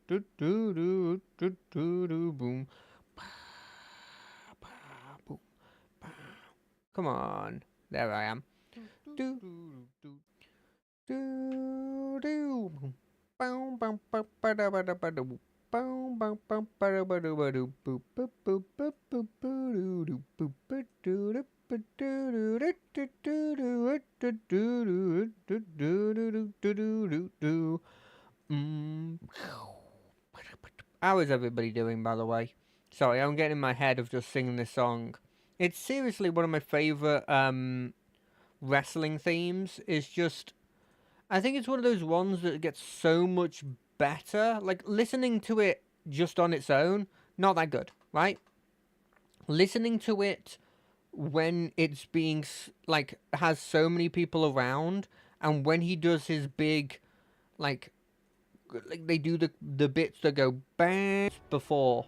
boom. Boom. Come on. There I am. Do do do do boom. Boom bum ba ba da ba da ba da boom. Boom bum bum ba da ba da ba do boop boop boop boop boop boo do boop boop do do do do do do do do do do do do do do. How is everybody doing, by the way? Sorry, I'm getting in my head of just singing this song. It's seriously one of my favorite wrestling themes. It's just, I think it's one of those ones that gets so much better. Like listening to it just on its own, not that good, right? Listening to it when it's being like has so many people around, and when he does his big like they do the bits that go bang before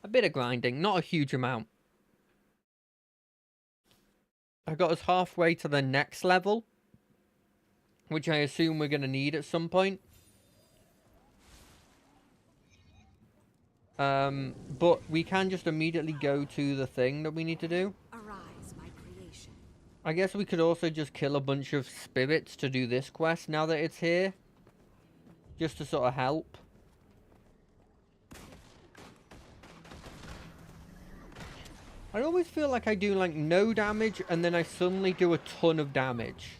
a bit of grinding, not a huge amount. I got us halfway to the next level, which I assume we're gonna need at some point. But we can just immediately go to the thing that we need to do. Arise, my creation. I guess we could also just kill a bunch of spirits to do this quest now that it's here. Just to sort of help. I always feel like I do like no damage and then I suddenly do a ton of damage.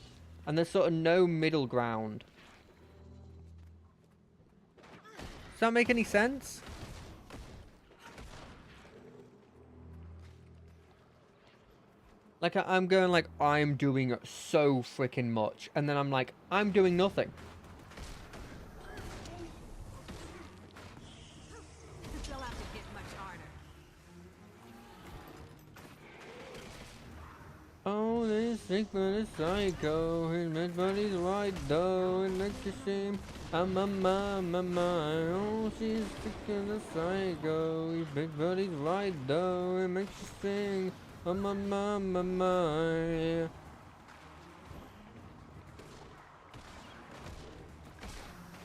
And there's sort of no middle ground. Does that make any sense? Like, I'm going like, I'm doing so freaking much. And then I'm like, I'm doing nothing. They'll have to get much harder. Oh, this sick but a psycho. His body's right though. It makes a shame. I'm a my. Oh, she's sick and a psycho. His big body's right though. It makes you sing. I'm a my.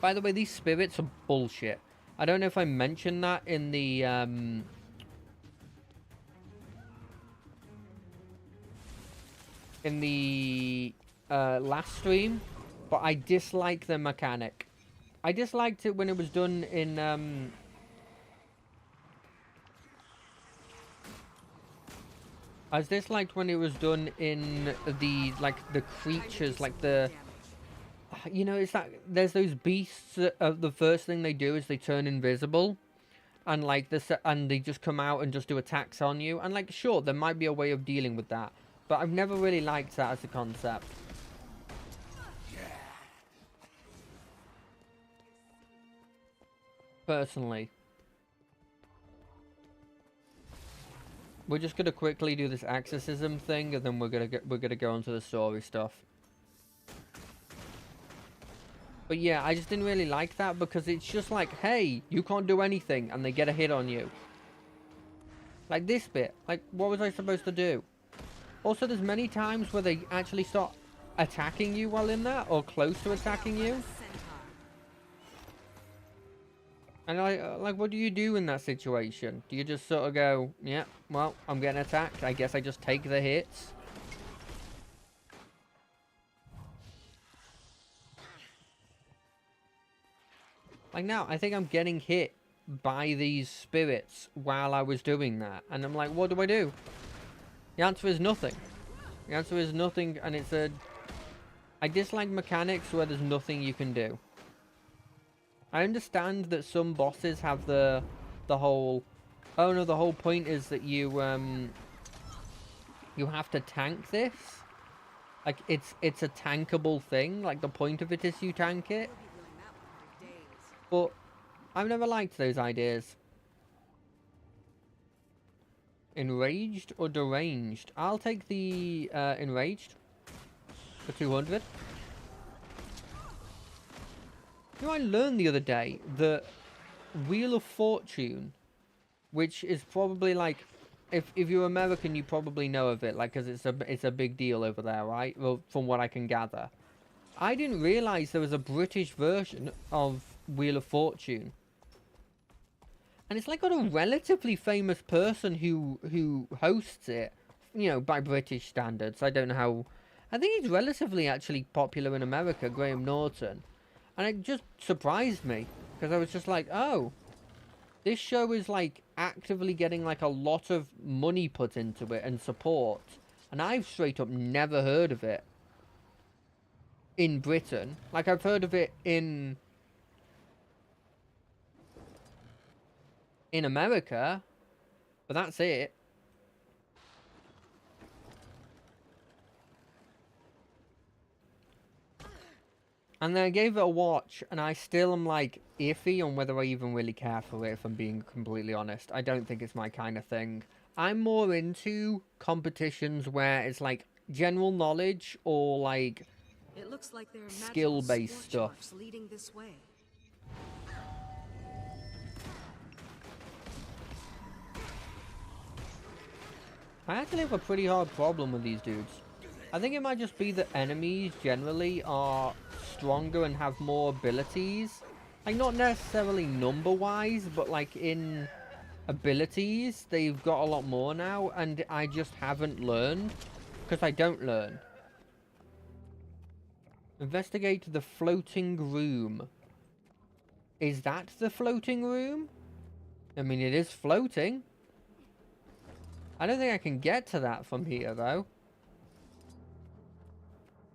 By the way, these spirits are bullshit. I don't know if I mentioned that in the last stream, but I dislike the mechanic. I disliked it when it was done in I disliked when it was done in the like the creatures, like the you know, it's that there's those beasts that, the first thing they do is they turn invisible. And like this, and they just come out and just do attacks on you. And like, sure, there might be a way of dealing with that, but I've never really liked that as a concept. Personally, we're just gonna quickly do this exorcism thing, and then we're gonna go on to the story stuff. But yeah, I just didn't really like that because it's just like, hey, you can't do anything, and they get a hit on you. Like this bit, like what was I supposed to do? Also, there's many times where they actually start attacking you while in there, or close to attacking you. And like, what do you do in that situation? Do you just sort of go, yeah, well, I'm getting attacked. I guess I just take the hits. Like now, I think I'm getting hit by these spirits while I was doing that. And I'm like, what do I do? The answer is nothing. The answer is nothing, and it's a... I dislike mechanics where there's nothing you can do. I understand that some bosses have the whole... Oh no, the whole point is that you have to tank this. Like, it's a tankable thing. Like, the point of it is you tank it. But I've never liked those ideas. Enraged or deranged? I'll take the enraged for 200. You know, I learned the other day that Wheel of Fortune, which is probably like, if you're American, you probably know of it, like, because it's a big deal over there, right? Well, from what I can gather. I didn't realize there was a British version of Wheel of Fortune. And it's like got a relatively famous person who hosts it, you know, by British standards. I don't know how. I think he's relatively actually popular in America, Graham Norton. And it just surprised me because I was just like, oh, this show is like actively getting like a lot of money put into it and support. And I've straight up never heard of it in Britain. Like I've heard of it in America, but that's it. And then I gave it a watch, and I still am like iffy on whether I even really care for it, if I'm being completely honest. I don't think it's my kind of thing. I'm more into competitions where it's like general knowledge or like It looks like there are magical skill-based scorch stuff. marks leading this way. I actually have a pretty hard problem with these dudes. I think it might just be that enemies generally are stronger and have more abilities. Like, not necessarily number-wise, but like in abilities, they've got a lot more now, and I just haven't learned, because I don't learn. Investigate the floating room. Is that the floating room? I mean, it is floating. I don't think I can get to that from here, though.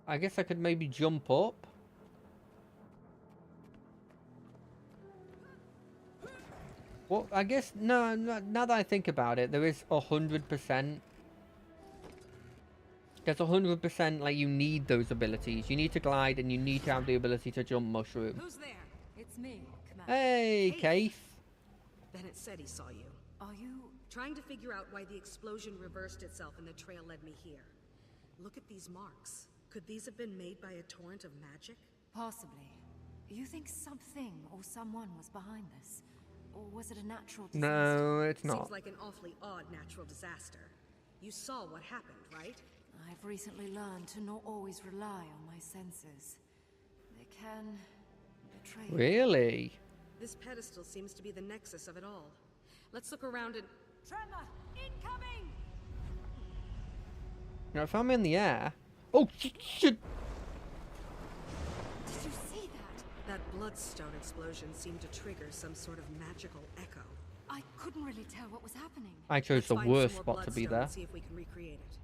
I guess I could maybe jump up. Well, I guess, no, now that I think about it, there is 100%. There's 100%, like, you need those abilities. You need to glide, and you need to have the ability to jump mushroom. Who's there? It's me, Commander. Hey, Keith. Keith. Bennett said he saw you. Are you... Trying to figure out why the explosion reversed itself and the trail led me here. Look at these marks. Could these have been made by a torrent of magic? Possibly. You think something or someone was behind this? Or was it a natural disaster? No, it's not. Seems like an awfully odd natural disaster. You saw what happened, right? I've recently learned to not always rely on my senses. They can betray me. Really? This pedestal seems to be the nexus of it all. Let's look around and... Tremor! Incoming! Now, if I'm in the air... Oh, shit! Did you see that? That bloodstone explosion seemed to trigger some sort of magical echo. I couldn't really tell what was happening. I chose Let's the find worst some more spot to be bloodstone there. and see if we can recreate it.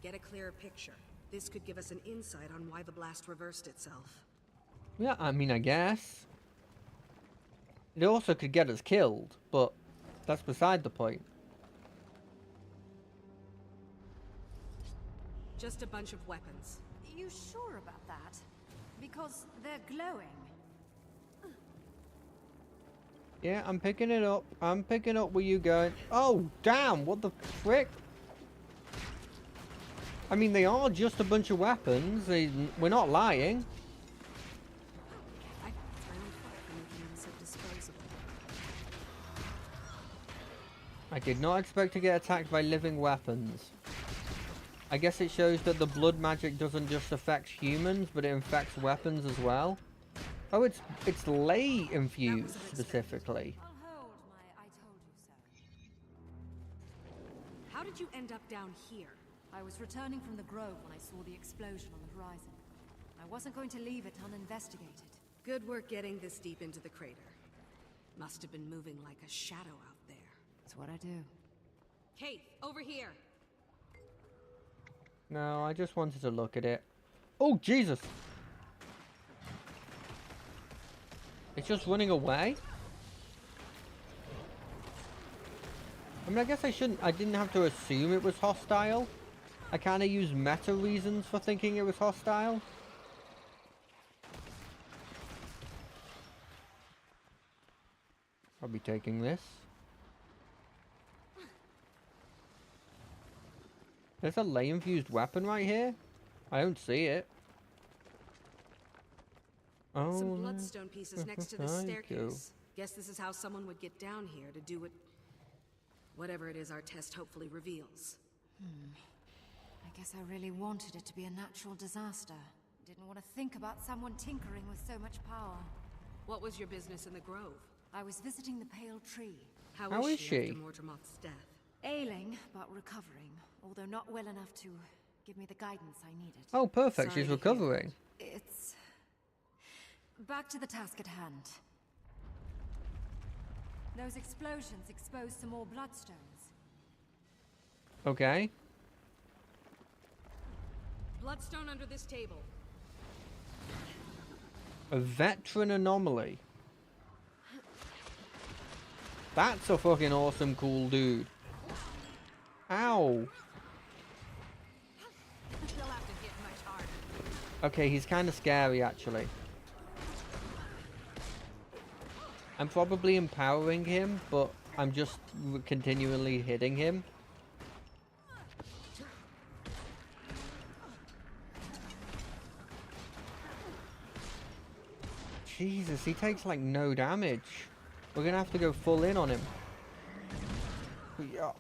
Get a clearer picture. This could give us an insight on why the blast reversed itself. Yeah, I mean, I guess. It also could get us killed, but that's beside the point. Just a bunch of weapons. You sure about that? Because they're glowing. Yeah, I'm picking it up. I'm picking up where you going. Oh, damn! What the frick? I mean, they are just a bunch of weapons. We're not lying. I it's my own fault for making them so disposable. I did not expect to get attacked by living weapons. I guess it shows that the blood magic doesn't just affect humans, but it infects weapons as well. Oh, it's ley infused specifically. I'll hold my I told you so. How did you end up down here? I was returning from the grove when I saw the explosion on the horizon. I wasn't going to leave it uninvestigated. Good work getting this deep into the crater. Must have been moving like a shadow out there. It's what I do. Kate, over here. No, I just wanted to look at it. Oh, Jesus! It's just running away? I mean, I guess I didn't have to assume it was hostile. I kind of used meta reasons for thinking it was hostile. I'll be taking this. There's a ley-infused weapon right here? I don't see it. Oh, Some bloodstone pieces next to this thank staircase. Guess this is how someone would get down here to do whatever it is our test hopefully reveals. I guess I really wanted it to be a natural disaster. Didn't want to think about someone tinkering with so much power. What was your business in the grove? I was visiting the Pale Tree. How is she? After Mortimer's death? Ailing, but recovering. Although not well enough to give me the guidance I needed. Oh, perfect. Sorry She's to hear recovering. It's... Back to the task at hand. Those explosions exposed some more bloodstones. Okay. Bloodstone under this table. A veteran anomaly. That's a fucking awesome, cool dude. Ow. You'll have to hit much harder. Okay, he's kind of scary, actually. I'm probably empowering him, but I'm just continually hitting him. Jesus, he takes like no damage. We're gonna have to go full in on him. Yeah.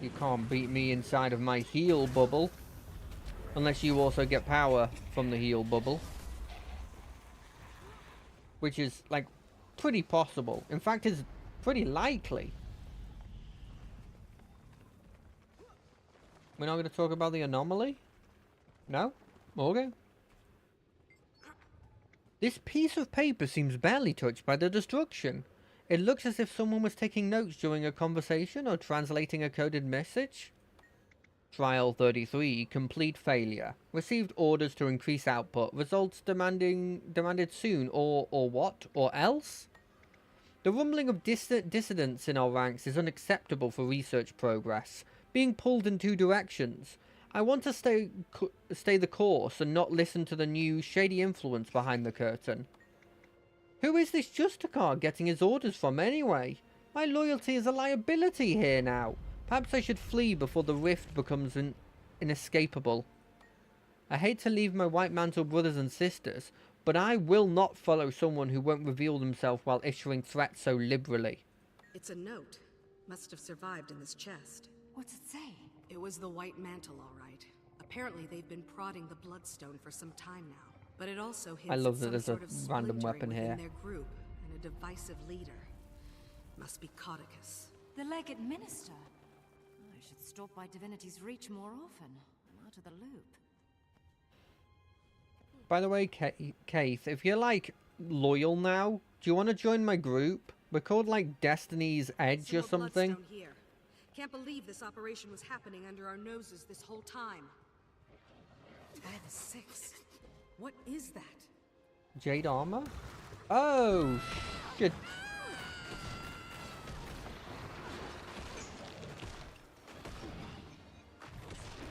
You can't beat me inside of my heal bubble. Unless you also get power from the heal bubble. Which is, like, pretty possible. In fact, it's pretty likely. We're not going to talk about the anomaly? No? Okay. This piece of paper seems barely touched by the destruction. It looks as if someone was taking notes during a conversation or translating a coded message. Trial 33, complete failure. Received orders to increase output. Results demanded soon, or what? Or else? The rumbling of dissidents in our ranks is unacceptable for research progress. Being pulled in two directions. I want to stay the course and not listen to the new shady influence behind the curtain. Who is this Justicar getting his orders from anyway? My loyalty is a liability here now. Perhaps I should flee before the rift becomes inescapable. I hate to leave my white mantle brothers and sisters, but I will not follow someone who won't reveal themselves while issuing threats so liberally. It's a note. Must have survived in this chest. What's it say? It was the White Mantle, all right. Apparently they've been prodding the Bloodstone for some time now. But it also hints I love at that some there's sort a of random splintering weapon within here. their group and a divisive leader. Must be Codicus. The Legate Minister. I should stop by Divinity's Reach more often. I'm out of the loop. By the way, Keith, if you're like loyal now, do you want to join my group? We're called like Destiny's Edge or something. Bloodstone here. Can't believe this operation was happening under our noses this whole time. By the six. What is that? Jade armor? Oh, shit.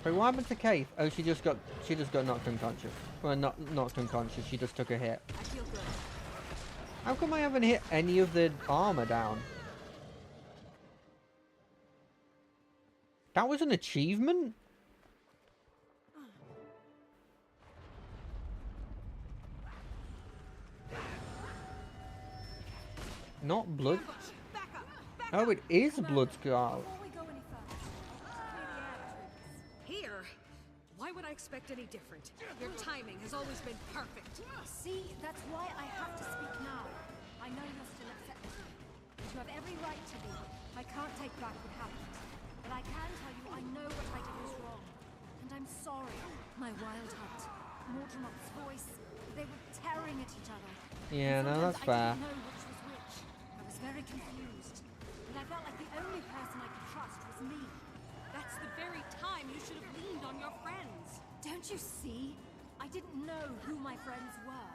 Wait, what happened to Keith? Oh, she just got knocked unconscious. Well, not knocked unconscious. She just took a hit. I feel good. How come I haven't hit any of the armor down? That was an achievement? Not blood. Back up! Back Oh, up! it is blood scar. Before we go any further, clear the air between us. Here? Why would I expect any different? Your timing has always been perfect. See, that's why I have to speak now. I know you're still upset with me. And you have every right to be. I can't take back what happened. But I can tell you I know what I did was wrong. And I'm sorry. My wild hunt, Mortimer's voice, they were tearing at each other. Yeah, And no, sometimes that's fair. I didn't know which was which. I was very confused. And I felt like the only person I could trust was me. That's the very time you should have leaned on your friends. Don't you see? I didn't know who my friends were.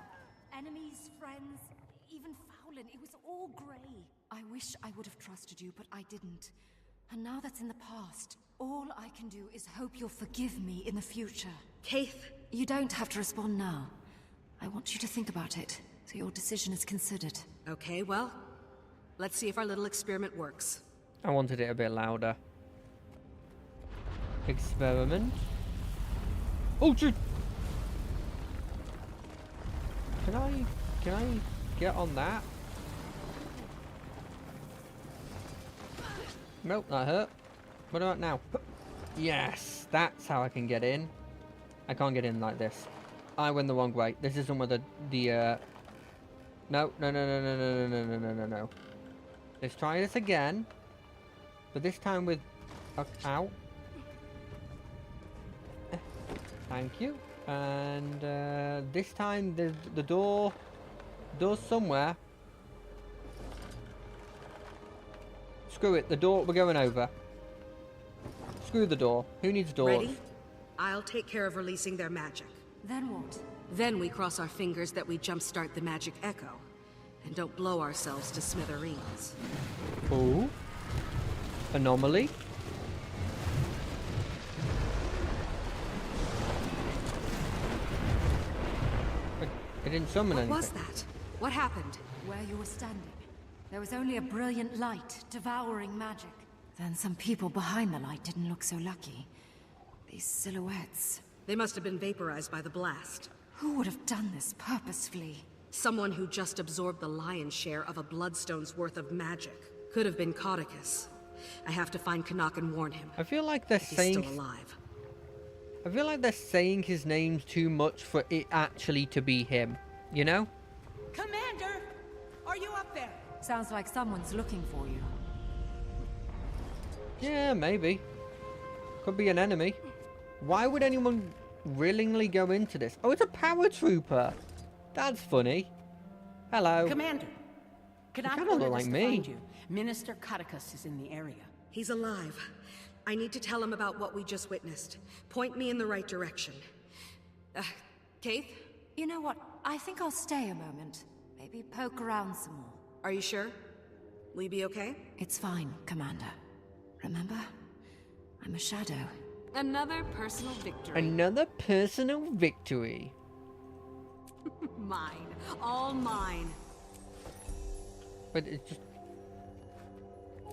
Enemies, friends, even Fowlin. It was all grey. I wish I would have trusted you, but I didn't. And now that's in the past. All I can do is hope you'll forgive me in the future. Keith. You don't have to respond now. I want you to think about it, so your decision is considered. Okay, well, let's see if our little experiment works. I wanted it a bit louder. Experiment. Oh, shoot! Can I get on that? Nope, that hurt. What about now? Yes, that's how I can get in. I can't get in like this. I went the wrong way. This isn't where the No, no, no, no, no, no, no, no, no, no, no. Let's try this again. But this time with... ow. Thank you. And this time the door's somewhere. Screw it, the door, we're going over. Screw the door. Who needs doors? Ready? I'll take care of releasing their magic. Then what? Then we cross our fingers that we jumpstart the magic echo. And don't blow ourselves to smithereens. Oh. Anomaly. I didn't summon anything. What was that? What happened? Where you were standing, there was only a brilliant light devouring magic. Then some people behind the light didn't look so lucky. These silhouettes. They must have been vaporized by the blast. Who would have done this purposefully? Someone who just absorbed the lion's share of a bloodstone's worth of magic. Could have been Caudicus. I have to find Canuck and warn him. I feel like they're He's saying... still alive. I feel like they're saying his name too much for it actually to be him. You know? Commander! Are you up there? Sounds like someone's looking for you. Yeah, maybe. Could be an enemy. Why would anyone willingly go into this? Oh, it's a paratrooper. That's funny. Hello. Commander! Canuck kinda look ordered like us to me. find you. Minister Caudicus is in the area. He's alive. I need to tell him about what we just witnessed. Point me in the right direction. Kaith? You know what? I think I'll stay a moment. Maybe poke around some more. Are you sure? Will you be okay? It's fine, Commander. Remember? I'm a shadow. Another personal victory. Another personal victory. Mine. All mine. But it's just...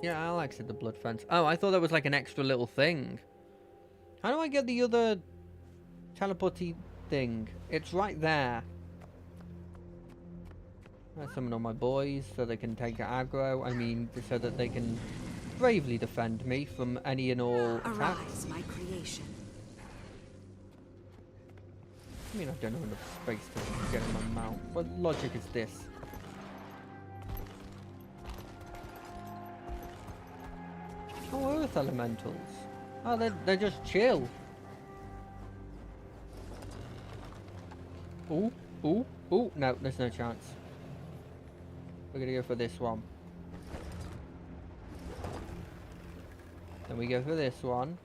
Yeah, Alex said the blood fence. Oh, I thought that was like an extra little thing. How do I get the other teleporty thing? It's right there. I summon all my boys so they can take aggro. I mean, so that they can bravely defend me from any and all attacks. Arise, my creation. I mean, I don't have enough space to get in my mouth. What logic is this? Oh, earth elementals. Oh, they're just chill. Ooh, ooh, ooh. No, there's no chance. We're gonna go for this one. Then we go for this one.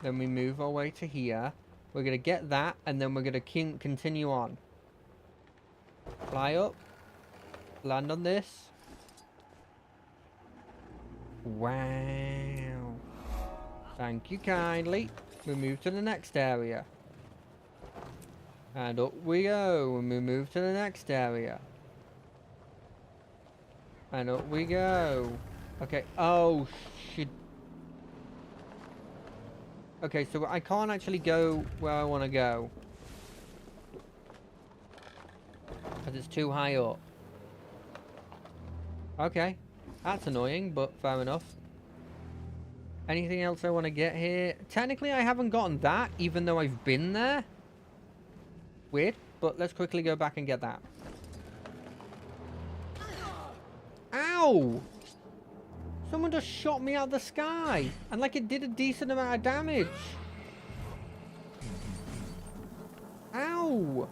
Then we move our way to here. We're gonna get that, and then we're gonna continue on. Fly up. Land on this. Wow. Thank you kindly. We move to the next area. And up we go. And we move to the next area. And up we go. Okay. Oh, shit. Okay, so I can't actually go where I want to go. Because it's too high up. Okay. That's annoying, but fair enough. Anything else I want to get here? Technically, I haven't gotten that, even though I've been there. Weird, but let's quickly go back and get that. Ow! Someone just shot me out of the sky. And like it did a decent amount of damage. Ow!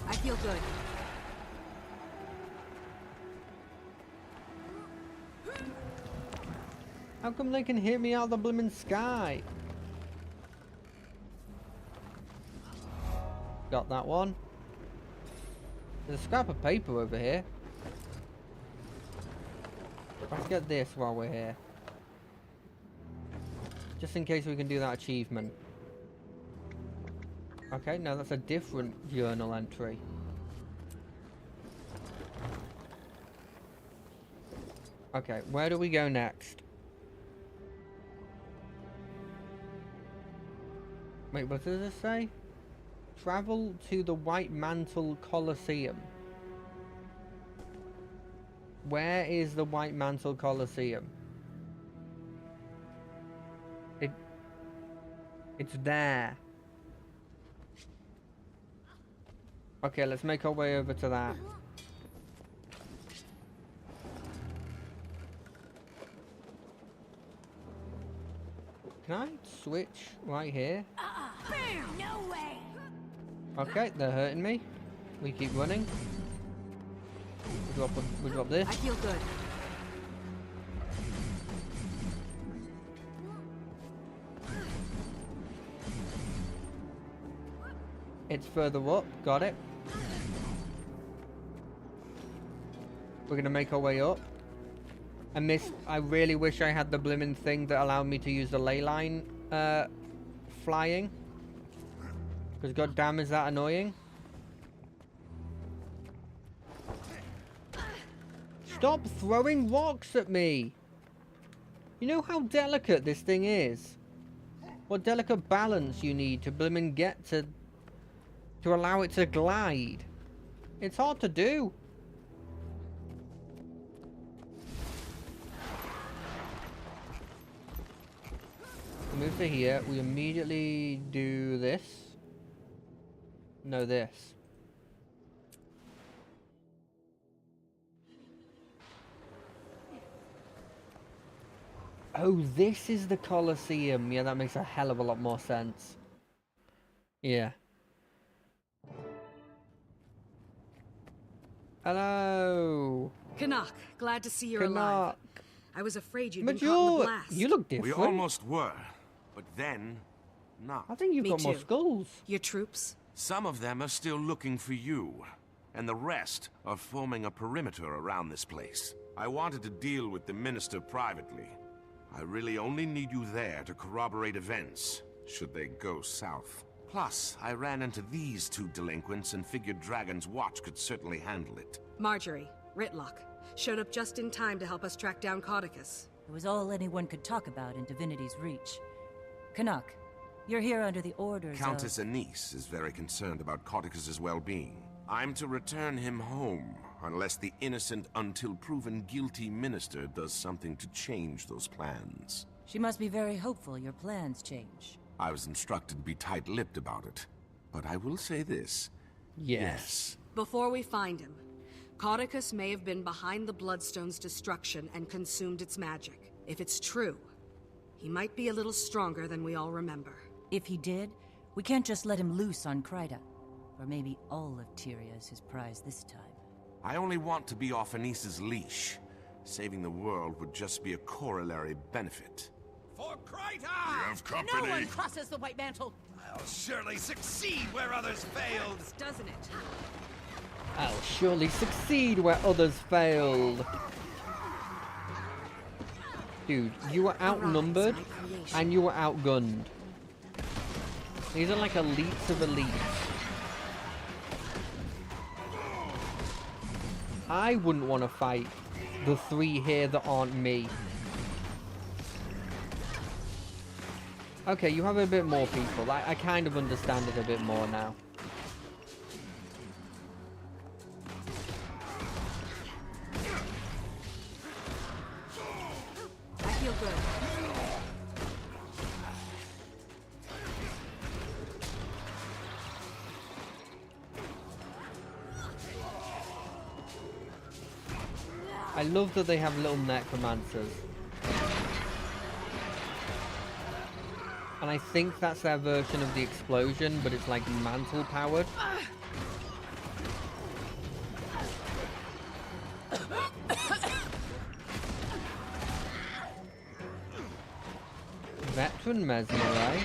I feel good. How come they can hit me out of the blimmin' sky? Got that one. There's a scrap of paper over here. Let's get this while we're here. Just in case we can do that achievement. Okay, no, that's a different journal entry. Okay, where do we go next? Wait, what does it say? Travel to the White Mantle Colosseum. Where is the White Mantle Colosseum? It's there. Okay, let's make our way over to that. Can I switch right here? No way! Okay, they're hurting me. We keep running. We drop this. I feel good. It's further up. Got it. We're gonna make our way up. I really wish I had the blimmin' thing that allowed me to use the ley line flying. Because goddamn is that annoying. Stop throwing rocks at me! You know how delicate this thing is? What delicate balance you need to blimmin' get to allow it to glide. It's hard to do. We move to here. We immediately do this. No, this. Oh, this is the Colosseum. Yeah, that makes a hell of a lot more sense. Yeah. Hello. Canuck, glad to see you're Canuck. alive. I was afraid you'd been caught in Major, the blast. you look We different. almost were, but then, not. I think you've Me got more too. skulls. Your troops? Some of them are still looking for you, and the rest are forming a perimeter around this place. I wanted to deal with the Minister privately. I really only need you there to corroborate events, should they go south. Plus, I ran into these two delinquents and figured Dragon's Watch could certainly handle it. Marjorie, Ritlock, showed up just in time to help us track down Caudicus. It was all anyone could talk about in Divinity's Reach. Canuck, you're here under the orders Countess of... Anise is very concerned about Caudicus's well-being. I'm to return him home, unless the innocent until proven guilty minister does something to change those plans. She must be very hopeful your plans change. I was instructed to be tight-lipped about it. But I will say this. Yes. Before we find him, Caudicus may have been behind the Bloodstone's destruction and consumed its magic. If it's true, he might be a little stronger than we all remember. If he did, we can't just let him loose on Kryta. Or maybe all of Tyria is his prize this time. I only want to be off Anise's leash. Saving the world would just be a corollary benefit. For Kryta! We have company. No one crosses the White Mantle! I'll surely succeed where others failed! Doesn't it? I'll surely succeed where others failed. Dude, you were outnumbered Arise, my creation. and you were outgunned. These are like elites of elites. I wouldn't want to fight the three here that aren't me. Okay, you have a bit more people. I kind of understand it a bit more now. I feel good. I love that they have little necromancers. And I think that's their version of the explosion, but it's like mantle powered. Veteran Mesmer, eh?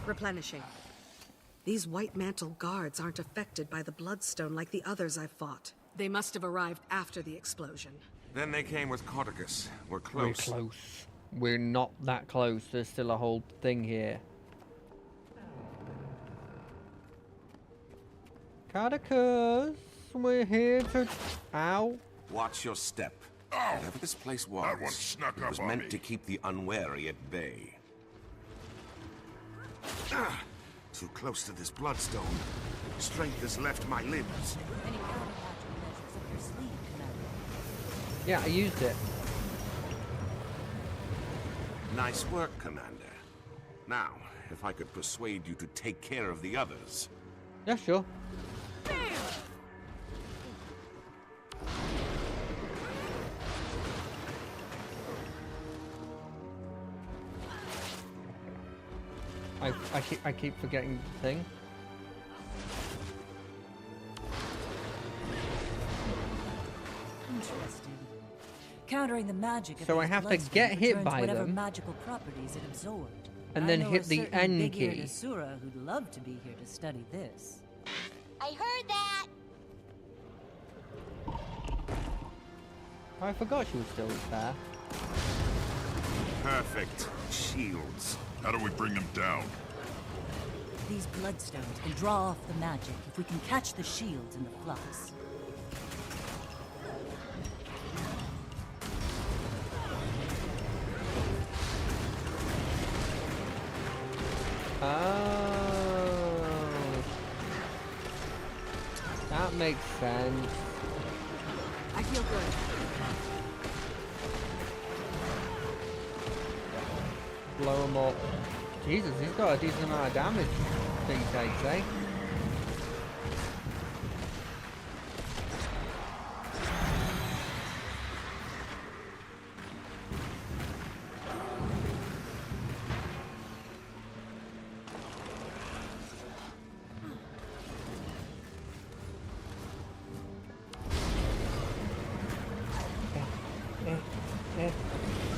Replenishing. These White Mantle guards aren't affected by the Bloodstone like the others I've fought. They must have arrived after the explosion. Then they came with Caudicus. We're We're close. close. We're not that close. There's still a whole thing here. Caudicus, we're here to... Ow. Watch your step. Oh, Whatever this place was, that one snuck it up was on meant me. to keep the unwary at bay. Too close to this bloodstone. Strength has left my limbs. Any countermeasures up your sleeve, Commander? Yeah, I used it. Nice work, Commander. Now, if I could persuade you to take care of the others. Yeah, sure. I keep forgetting the thing. Interesting. Countering the magic of So I these have to bloodstones get hit returns by whatever them. magical properties it absorbed. And I then know hit a the certain N big-eared key. Asura who'd love to be here to study this. I heard that! I forgot she was still there. Perfect. Shields. How do we bring them down? These bloodstones can draw off the magic if we can catch the shields in the flux. Oh. That makes sense. I feel good. Blow him up. Jesus, he's got a decent amount of damage that he takes, eh?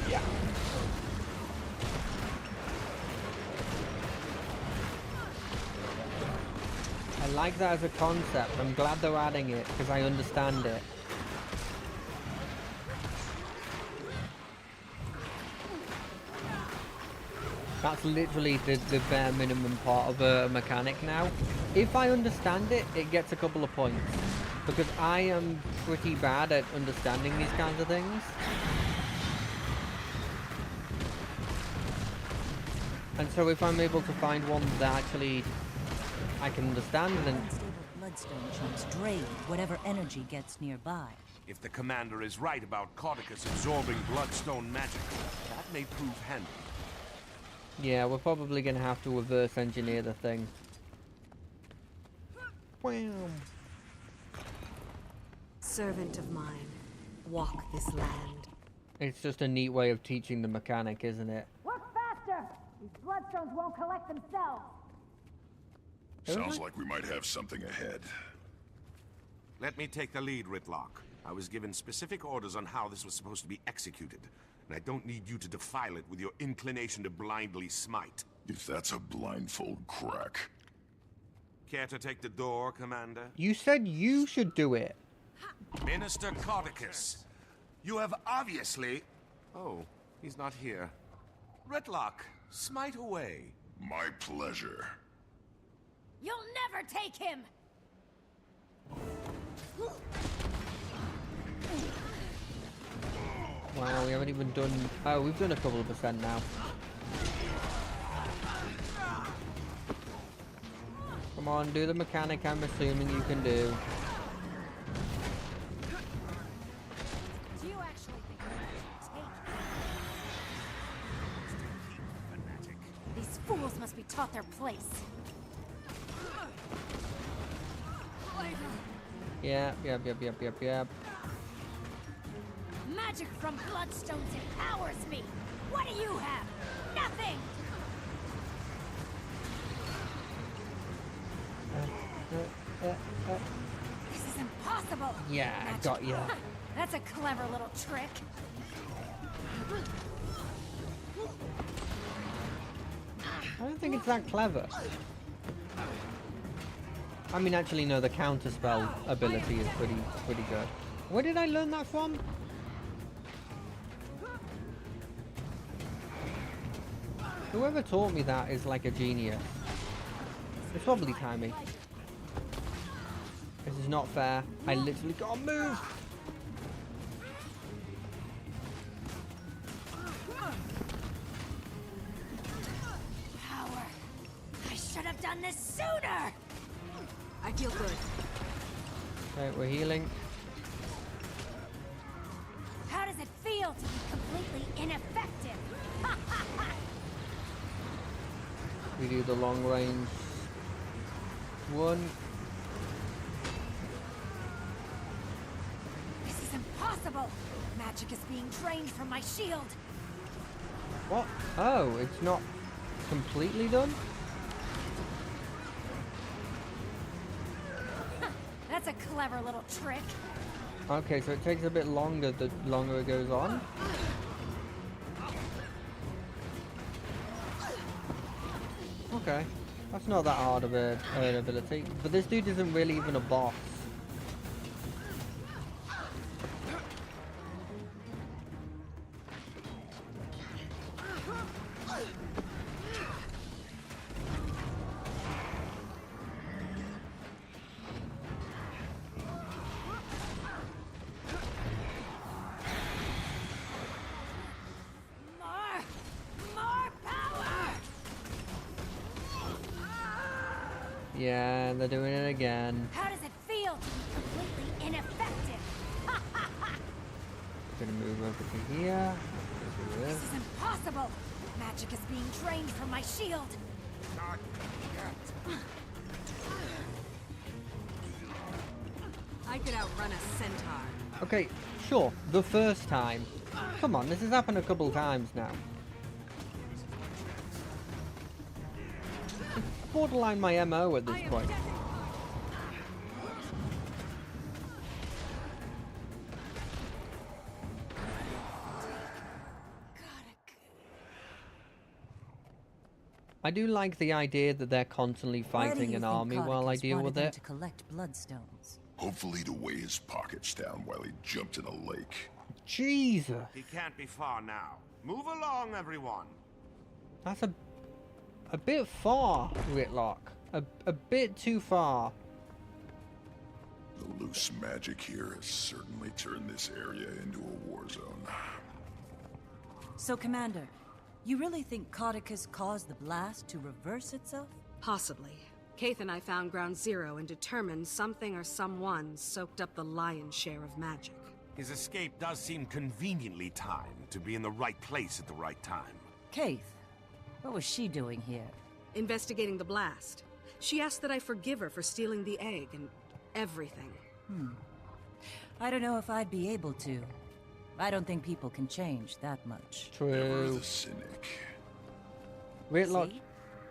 Yeah. I like that as a concept. I'm glad they're adding it because I understand it. That's literally the bare minimum part of a mechanic now. If I understand it, it gets a couple of points. Because I am pretty bad at understanding these kinds of things. And so if I'm able to find one that actually I can understand, then Unstable bloodstone chunks drain whatever energy gets nearby. If the commander is right about Codicus absorbing bloodstone magic, that may prove handy. yeah, we're probably going to have to reverse engineer the thing. Wham. Servant of mine, walk this land. It's just a neat way of teaching the mechanic, isn't it? Work faster! These bloodstones won't collect themselves! Sounds like we might have something ahead. Let me take the lead, Ritlock. I was given specific orders on how this was supposed to be executed, and I don't need you to defile it with your inclination to blindly smite. If that's a blindfold crack. Care to take the door, Commander? You said you should do it. Minister Codicus, you have obviously... Oh, he's not here. Ritlock, smite away. My pleasure. You'll never take him! Wow, we haven't even done... Oh, we've done a couple of percent now. Come on, do the mechanic I'm assuming you can do. Do you actually think you're gonna take him? These fools must be taught their place. Yep. Magic from bloodstones empowers me! What do you have? Nothing! This is impossible! Yeah, I Magic. got ya. That's a clever little trick. I don't think it's that clever. I mean, actually, no, the counterspell ability is pretty good. Where did I learn that from? Whoever taught me that is like a genius. It's probably timing. This is not fair. I literally can't move. done this sooner! I feel good. Okay, we're healing. How does it feel to be completely ineffective? We do the long range one. This is impossible! Magic is being drained from my shield! What? Oh, it's not completely done? That's a clever little trick. Okay, so it takes a bit longer the longer it goes on. Okay, that's not that hard of an ability. But this dude isn't really even a boss. More power! Yeah, they're doing it again. How does it feel to be completely ineffective? Gonna move over to here. Do This this. is impossible! Magic is being drained from my shield! I could outrun a centaur. Okay, sure, the first time. Come on, this has happened a couple times now. It's borderline my MO at this point. I do like the idea that they're constantly Why do fighting you an think army while I Codicus deal wanted with them it. to collect bloodstones? Hopefully to weigh his pockets down while he jumped in a lake. Jesus, He can't be far now. Move along, everyone. that's a bit far, Whitlock. A bit too far. The loose magic here has certainly turned this area into a war zone. So, Commander, you really think Codicus caused the blast to reverse itself? Possibly. Kaith and I found Ground Zero and determined something or someone soaked up the lion's share of magic. His escape does seem conveniently timed to be in the right place at the right time. Kaith, what was she doing here? Investigating the blast. She asked that I forgive her for stealing the egg and everything. I don't know if I'd be able to. I don't think people can change that much. Ever True. the cynic. Whitlock, See?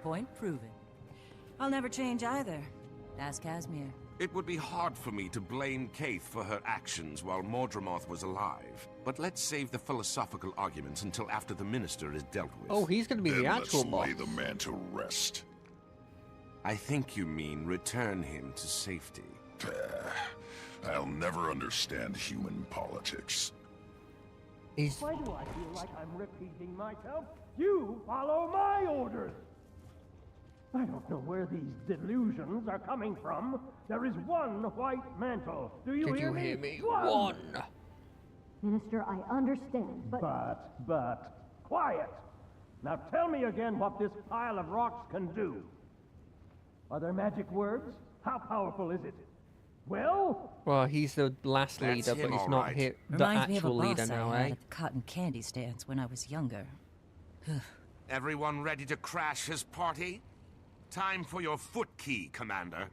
Point proven. I'll never change either. Ask Casimir. It would be hard for me to blame Kaith for her actions while Mordramoth was alive. But let's save the philosophical arguments until after the Minister is dealt with. oh, he's gonna be Then the actual let's boss. lay the man to rest. I think you mean return him to safety. I'll never understand human politics. He's Why do I feel like I'm repeating myself? You follow my orders! I don't know where these delusions are coming from. There is one white mantle. Do you Did hear you me? hear me? One. Minister, I understand, but... But, quiet! Now tell me again what this pile of rocks can do. Are there magic words? How powerful is it? Well, Well, he's the last That's leader, but him, he's all not right. hit the Reminds me of a actual boss leader I now, had eh? at the cotton candy stands when I was younger. Everyone ready to crash his party? Time for your foot key, Commander.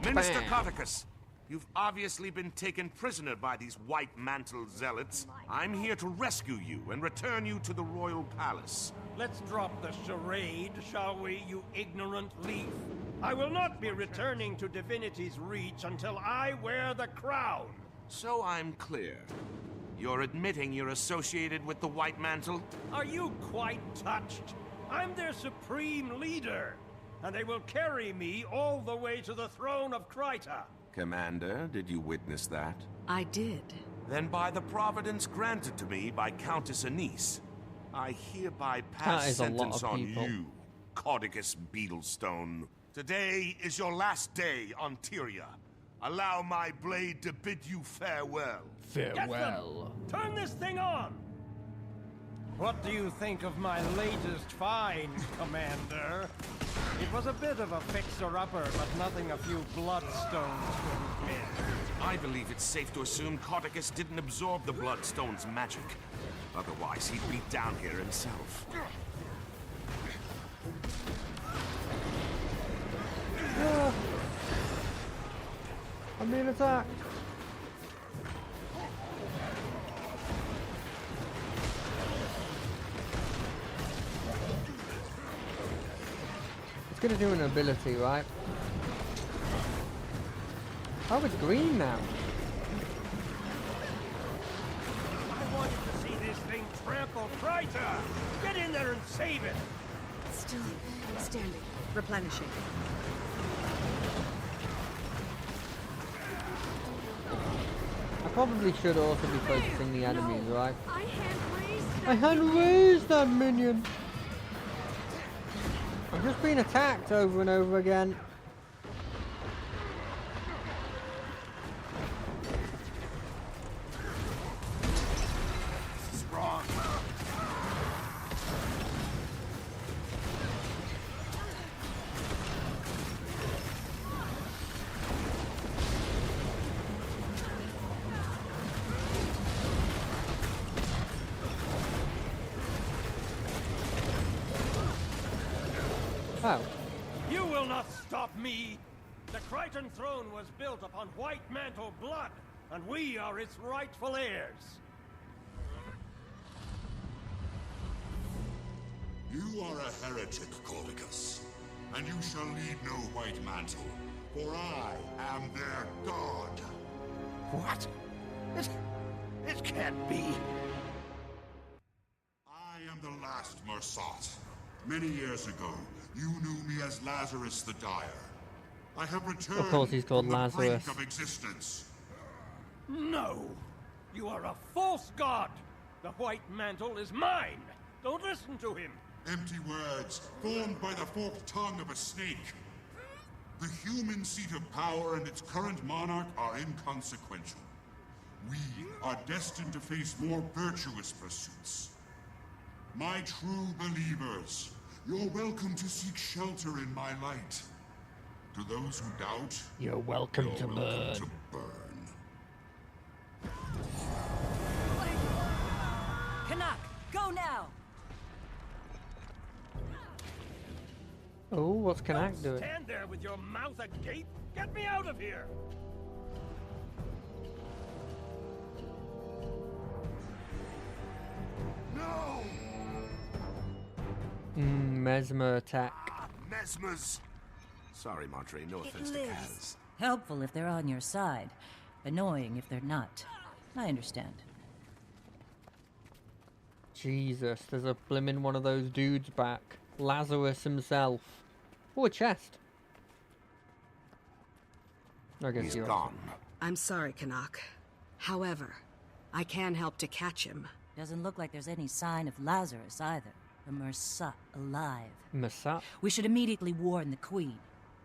Minister Bam. Codicus, you've obviously been taken prisoner by these white mantle zealots. I'm here to rescue you and return you to the royal palace. let's drop the charade, shall we, you ignorant leaf? I will not be returning to Divinity's Reach until I wear the crown. So I'm clear. You're admitting you're associated with the white mantle? Are you quite touched? I'm their supreme leader, and they will carry me all the way to the throne of Kryta. Commander, did you witness that? I did. Then by the providence granted to me by Countess Anise, I hereby pass That is a lot sentence of on people. you, Codicus Beetlestone. Today is your last day on Tyria. Allow my blade to bid you farewell. Farewell. Turn this thing on! What do you think of my latest find, Commander? It was a bit of a fixer-upper, but nothing a few bloodstones couldn't mend. I believe it's safe to assume Codicus didn't absorb the Bloodstone's magic. Otherwise, he'd be down here himself. I'm being attacked. It's gonna do an ability, right? Oh, it's green now. I want you to see this thing trample Kryta! Get in there and save it! Still standing. Replenishing. I probably should also be focusing the enemies, right? I hand-raised I hand-raised that minion! I'm just being attacked over and over again. Strong. Oh. You will not stop me! The Crichton throne was built upon White Mantle blood, and we are its rightful heirs. You are a heretic, Codicus, and you shall need no White Mantle, for I am their god. What? It can't be. I am the last Mersat. Many years ago, you knew me as Lazarus the Dire. I have returned Of course he's called from the Lazarus. brink of existence. No! You are a false god! The White Mantle is mine! Don't listen to him! Empty words, formed by the forked tongue of a snake. The human seat of power and its current monarch are inconsequential. We are destined to face more virtuous pursuits. My true believers, you're welcome to seek shelter in my light. To those who doubt, You're welcome you're to welcome burn. to burn. Canuck, go now! Oh, what's Kanak doing? Stand there with your mouth agape! Get me out of here! No! Mesmer attack. Mesmers! Sorry, Marjorie, no offense to Kaz. Helpful if they're on your side. Annoying if they're not. I understand. Jesus, there's a blimmin' one of those dudes back. Lazarus himself. Oh, a chest. I guess He's you're gone. I'm sorry, Canuck. However, I can help to catch him. Doesn't look like there's any sign of Lazarus either. The Mersat alive. Mesat. We should immediately warn the Queen,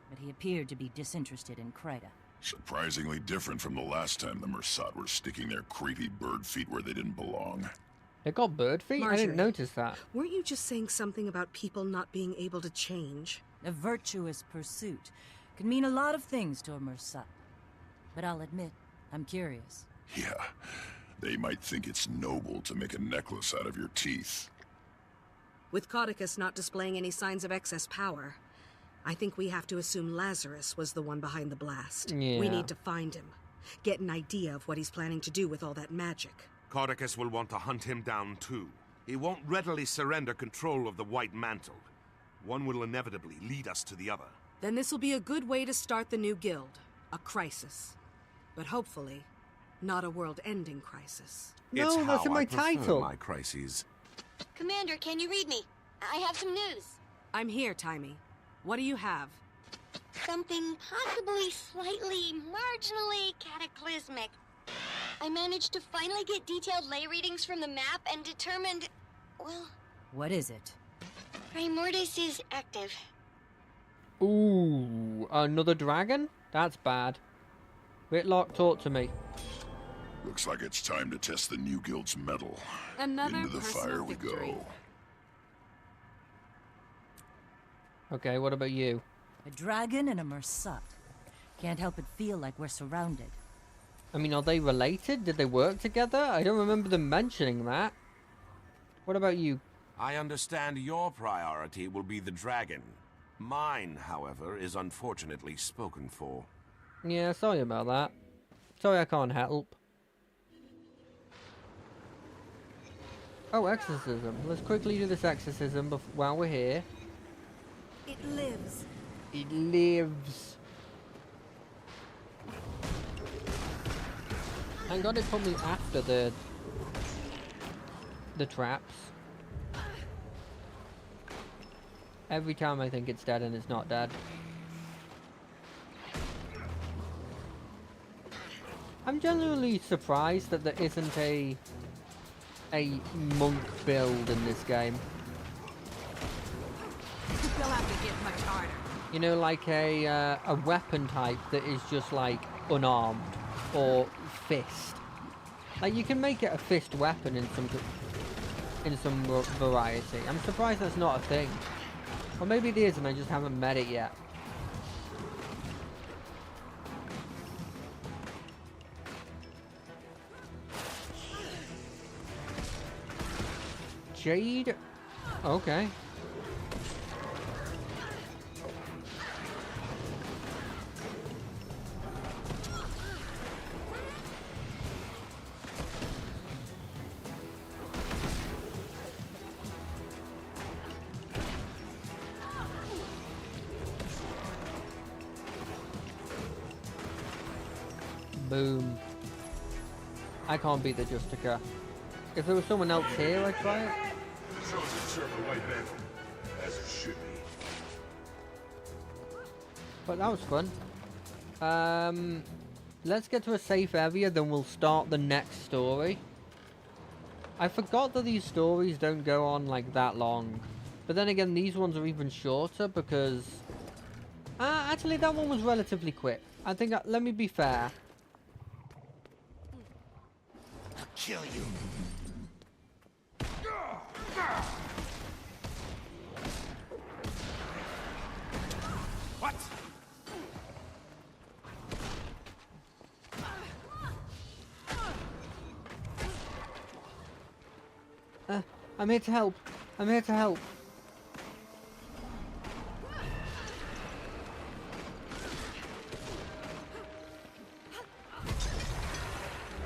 but he appeared to be disinterested in Kryta. Surprisingly different from the last time the Mersat were sticking their creepy bird feet where they didn't belong. They got bird feet? I Marjorie. didn't notice that. Weren't you just saying something about people not being able to change? A virtuous pursuit could mean a lot of things to a Mersat. But I'll admit, I'm curious. Yeah, they might think it's noble to make a necklace out of your teeth. With Codicus not displaying any signs of excess power, I think we have to assume Lazarus was the one behind the blast. Yeah. We need to find him. Get an idea of what he's planning to do with all that magic. Codicus will want to hunt him down too. He won't readily surrender control of the White Mantle. One will inevitably lead us to the other. Then this will be a good way to start the new guild. A crisis. But hopefully, not a world-ending crisis. No, It's that's how in my I prefer title. my crises. Commander, can you read me? I have some news. I'm here, Timey. What do you have? Something possibly slightly, marginally cataclysmic. I managed to finally get detailed lay readings from the map and determined, well, What is it? Primordis is active. Ooh, another dragon? That's bad. Whitlock, talk to me. Looks like it's time to test the new guild's mettle. Another Into the personal fire we victory. go. Okay, what about you? A dragon and a Mersat. Can't help but feel like we're surrounded. I mean, are they related? Did they work together? I don't remember them mentioning that. What about you? I understand your priority will be the dragon. Mine, however, is unfortunately spoken for. Yeah, sorry about that. Sorry I can't help. Oh, exorcism. Let's quickly do this exorcism while we're here. It lives. It lives. Thank God it put me after the traps. Every time I think it's dead and it's not dead. I'm genuinely surprised that there isn't a monk build in this game. They'll have to get much harder. You know, like a weapon type that is just like unarmed or fist. Like you can make it a fist weapon in some variety. I'm surprised that's not a thing. Or maybe it is and I just haven't met it yet. Jade? Okay. Boom. I can't beat the Justica. If there was someone else here, I'd try it. But that was fun. Let's get to a safe area, then we'll start the next story. I forgot that these stories don't go on like that long. But then again, these ones are even shorter because... actually, that one was relatively quick. I think, let me be fair. I'll kill you. What? I'm here to help. I'm here to help.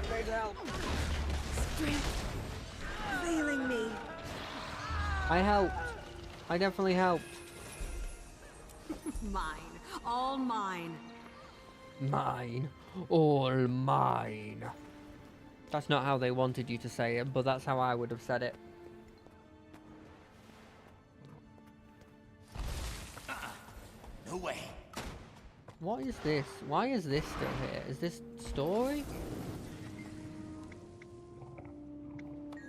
I'm here to help. Strength failing me. I helped. I definitely helped. Mine. All mine. Mine. All mine. That's not how they wanted you to say it, but that's how I would have said it. No way. What is this? Why is this still here? Is this story?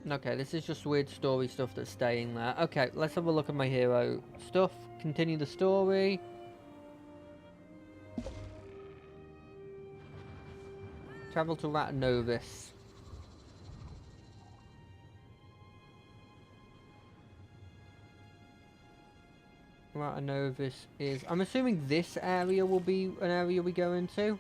Okay, this is just weird story stuff that's staying there. Okay, let's have a look at my hero stuff. Continue the story. Travel to Ratanovis. Ratanovis is... I'm assuming this area will be an area we go into.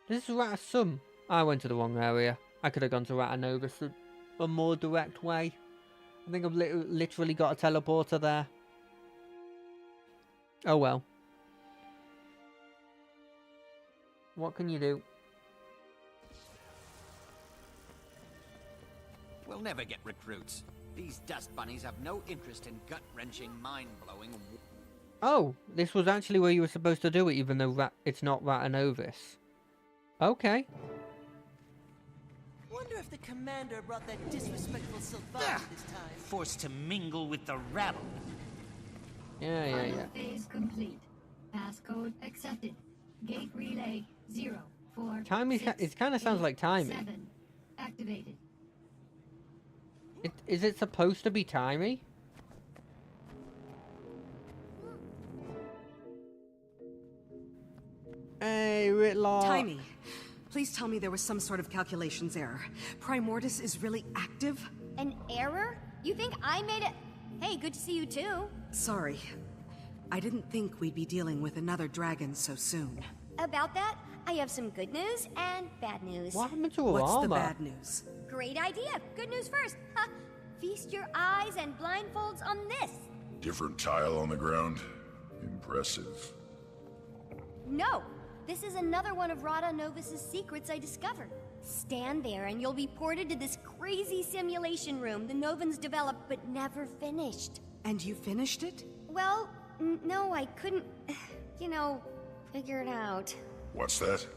This is Ratasum. I went to the wrong area. I could have gone to Ratanovis a more direct way. I think I've literally got a teleporter there. Oh well. What can you do? We'll never get recruits. These dust bunnies have no interest in gut-wrenching, mind-blowing... Oh, this was actually where you were supposed to do it, even though it's not Ratanovis. Okay. Wonder if the commander brought that disrespectful Sylvana this time. Forced to mingle with the rabble. Yeah. Phase complete. Passcode accepted. Gate relay 0, 4, Timing. It kind of sounds like timing. 7. Activated. Is it supposed to be timey? Hey, Whitlaw. Timey. Please tell me there was some sort of calculations error. Primordius is really active? An error? You think I made it? Hey, good to see you too. Sorry. I didn't think we'd be dealing with another dragon so soon. About that, I have some good news and bad news. What happened to her What's armor? the bad news? Great idea. Good news first. Ha! Feast your eyes and blindfolds on this. Different tile on the ground. Impressive. No, this is another one of Rada Novus's secrets I discovered. Stand there and you'll be ported to this crazy simulation room the Novans developed but never finished. And you finished it? Well, no, I couldn't, figure it out. What's that?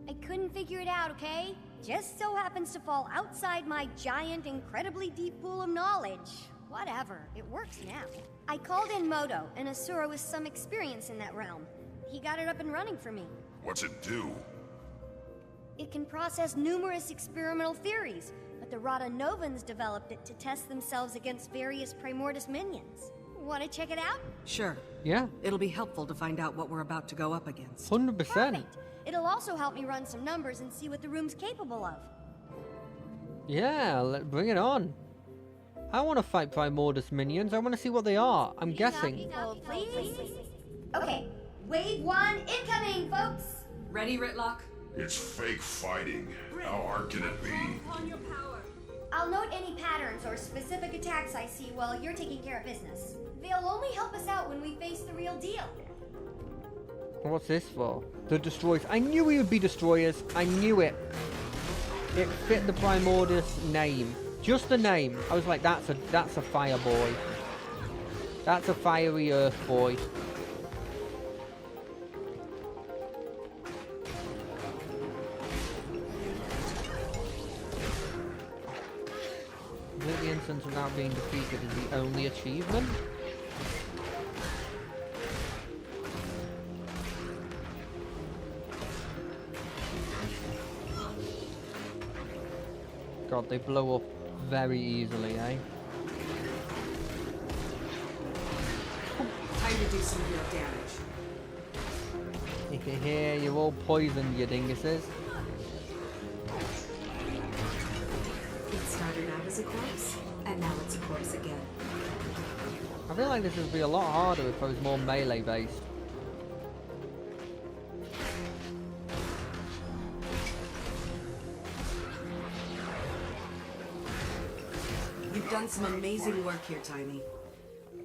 I couldn't figure it out, okay? Just so happens to fall outside my giant, incredibly deep pool of knowledge. Whatever, it works now. I called in Moto, an Asura with some experience in that realm. He got it up and running for me. What's it do? It can process numerous experimental theories, but the Rada Novans developed it to test themselves against various Primordus minions. Want to check it out? Sure. Yeah. It'll be helpful to find out what we're about to go up against. 100%. Perfect. It'll also help me run some numbers and see what the room's capable of. Yeah, bring it on. I want to fight Primordus minions. I want to see what they are. I'm guessing. Hold, please. Okay, wave 1 incoming, folks. Ready, Ritlock? It's fake fighting. How hard can it be? I'll note any patterns or specific attacks I see while you're taking care of business. They'll only help us out when we face the real deal. What's this for? The destroyers. I knew we would be destroyers. I knew it. It fit the Primordus name. Just the name. I was like, that's a fire boy. That's a fiery earth boy. Lit the instance without being defeated is the only achievement? God, they blow up very easily, eh? Time to do some real damage. You can hear you're all poisoned, you dinguses. It started out as a corpse, and now it's a corpse again. I feel like this would be a lot harder if I was more melee based. You've done some amazing work here, Tiny.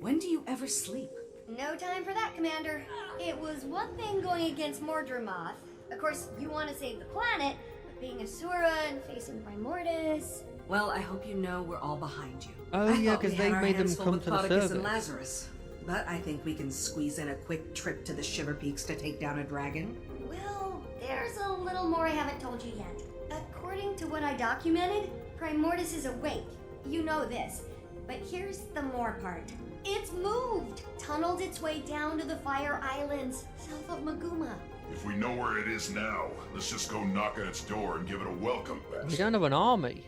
When do you ever sleep? No time for that, Commander. It was one thing going against Mordremoth. Of course, you want to save the planet, but being Asura and facing Primordus... Well, I hope you know we're all behind you. Oh yeah, because they made them come to the Clodicus surface. and Lazarus. But I think we can squeeze in a quick trip to the Shiver Peaks to take down a dragon. Well, there's a little more I haven't told you yet. According to what I documented, Primordus is awake. You know this. But here's the more part. It's moved! Tunneled its way down to the Fire Islands, south of Maguma. If we know where it is now, let's just go knock on its door and give it a welcome pass. We don't have an army.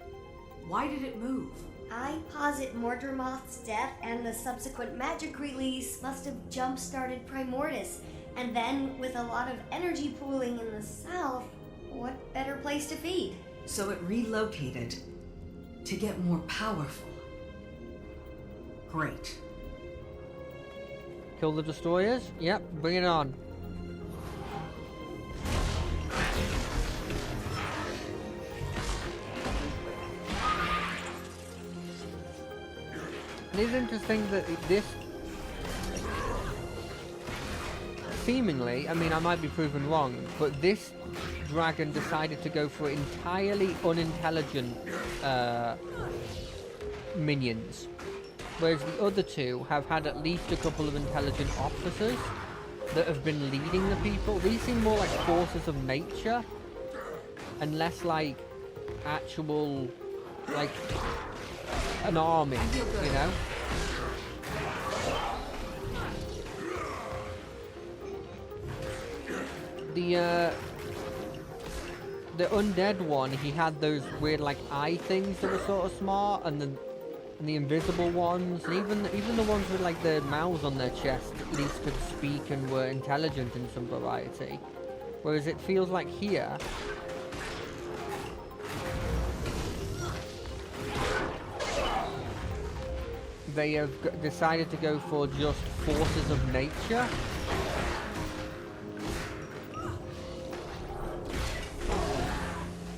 Why did it move? I posit Mordremoth's death and the subsequent magic release must have jump-started Primordus. And then, with a lot of energy pooling in the south, what better place to feed? So it relocated to get more powerful. Great. Kill the destroyers? Yep, bring it on. It is interesting that this seemingly, I mean I might be proven wrong, but this dragon decided to go for entirely unintelligent minions. Whereas the other two have had at least a couple of intelligent officers that have been leading the people. These seem more like forces of nature and less like actual, like, an army, you know? The undead one, he had those weird like eye things that were sort of smart, and the invisible ones, and even the ones with like the mouths on their chest at least could speak and were intelligent in some variety. Whereas it feels like here, they have decided to go for just forces of nature.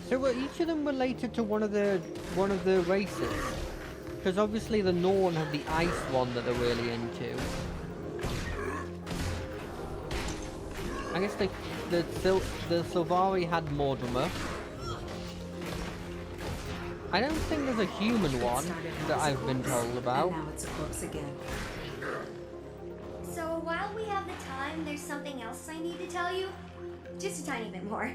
So were each of them related to one of the races? Because obviously the Norn have the ice one that they're really into. I guess the Sylvari had Mortimer. I don't think there's a human one that I've been told about. And now it's a corpse again. So while we have the time, there's something else I need to tell you. Just a tiny bit more.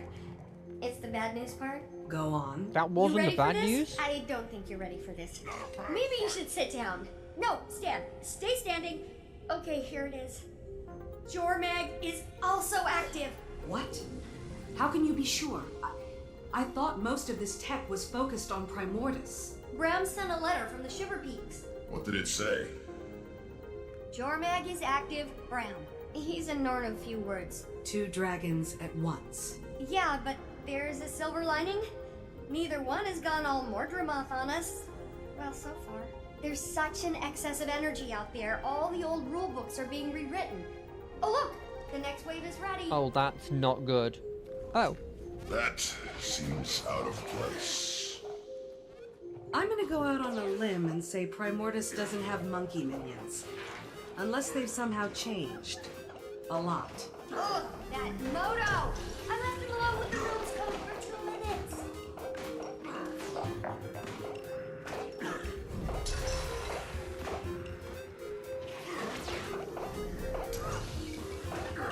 It's the bad news part. Go on. That wasn't the bad this? news? I don't think you're ready for this. Maybe you should sit down. No, stand. Stay standing. Okay, here it is. Jormag is also active. What? How can you be sure? I thought most of this tech was focused on Primordus. Bram sent a letter from the Shiver Peaks. What did it say? Jormag is active, Bram. He's a Norn of few words. 2 dragons at once. Yeah, but there's a silver lining. Neither one has gone all Mordremoth on us. Well, so far. There's such an excess of energy out there. All the old rulebooks are being rewritten. Oh, look! The next wave is ready. Oh, that's not good. Oh. That seems out of place. I'm gonna go out on a limb and say Primordus doesn't have monkey minions. Unless they've somehow changed. A lot. Ugh, that Moto! I left him alone with the rules code for 2 minutes.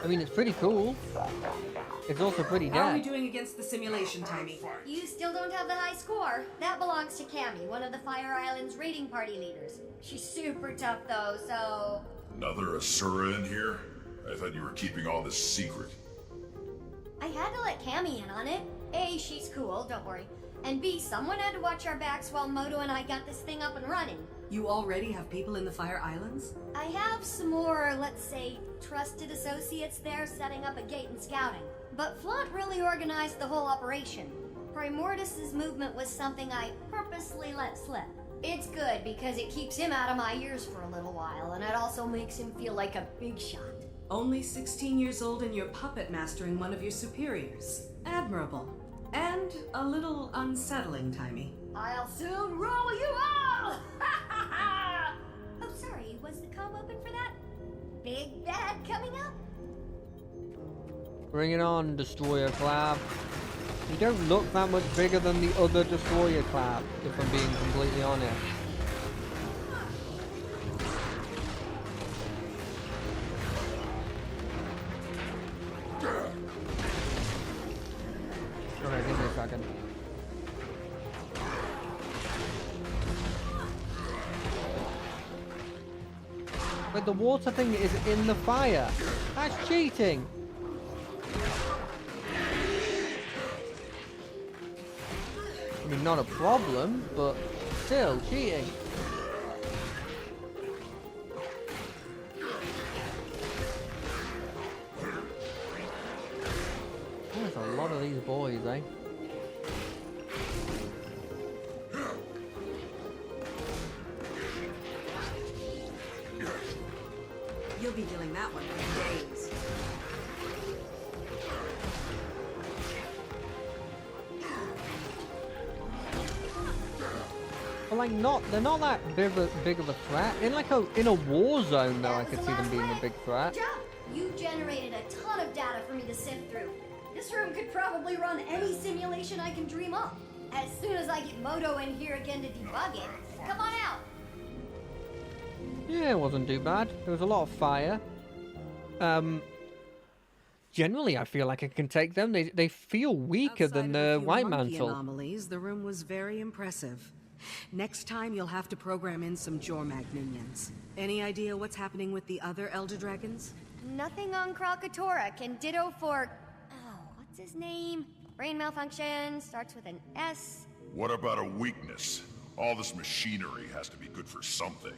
I mean, it's pretty cool. It's also pretty How are we dead. doing against the simulation, Timey? You still don't have the high score. That belongs to Cammy, one of the Fire Island's raiding party leaders. She's super tough though, so... Another Asura in here? I thought you were keeping all this secret. I had to let Cammy in on it. A, she's cool, don't worry. And B, someone had to watch our backs while Moto and I got this thing up and running. You already have people in the Fire Islands? I have some more, let's say, trusted associates there setting up a gate and scouting. But Flaunt really organized the whole operation. Primordus's movement was something I purposely let slip. It's good because it keeps him out of my ears for a little while, and it also makes him feel like a big shot. Only 16 years old and you're puppet mastering one of your superiors. Admirable. And a little unsettling, Timey. I'll soon roll you all! Oh, sorry, was the comm open for that? Big bad coming up? Bring it on, Destroyer Clab. You don't look that much bigger than the other Destroyer Clab, if I'm being completely honest. Alright, give me a second. But the water thing is in the fire. That's cheating. I mean, not a problem, but still cheating. There's a lot of these boys, eh? You'll be doing that one for days. But like, they're not that big of a threat. In a war zone, though, I could see them being a big threat. Jump! You generated a ton of data for me to sift through. This room could probably run any simulation I can dream up. As soon as I get Moto in here again to debug it, come on out. Yeah, it wasn't too bad. There was a lot of fire. Generally, I feel like I can take them. They feel weaker than the White Mantle. Anomalies, the room was very impressive. Next time, you'll have to program in some Jormag minions. Any idea what's happening with the other Elder Dragons? Nothing on Krakatoa can ditto for... Oh, what's his name? Brain malfunction, starts with an S. What about a weakness? All this machinery has to be good for something.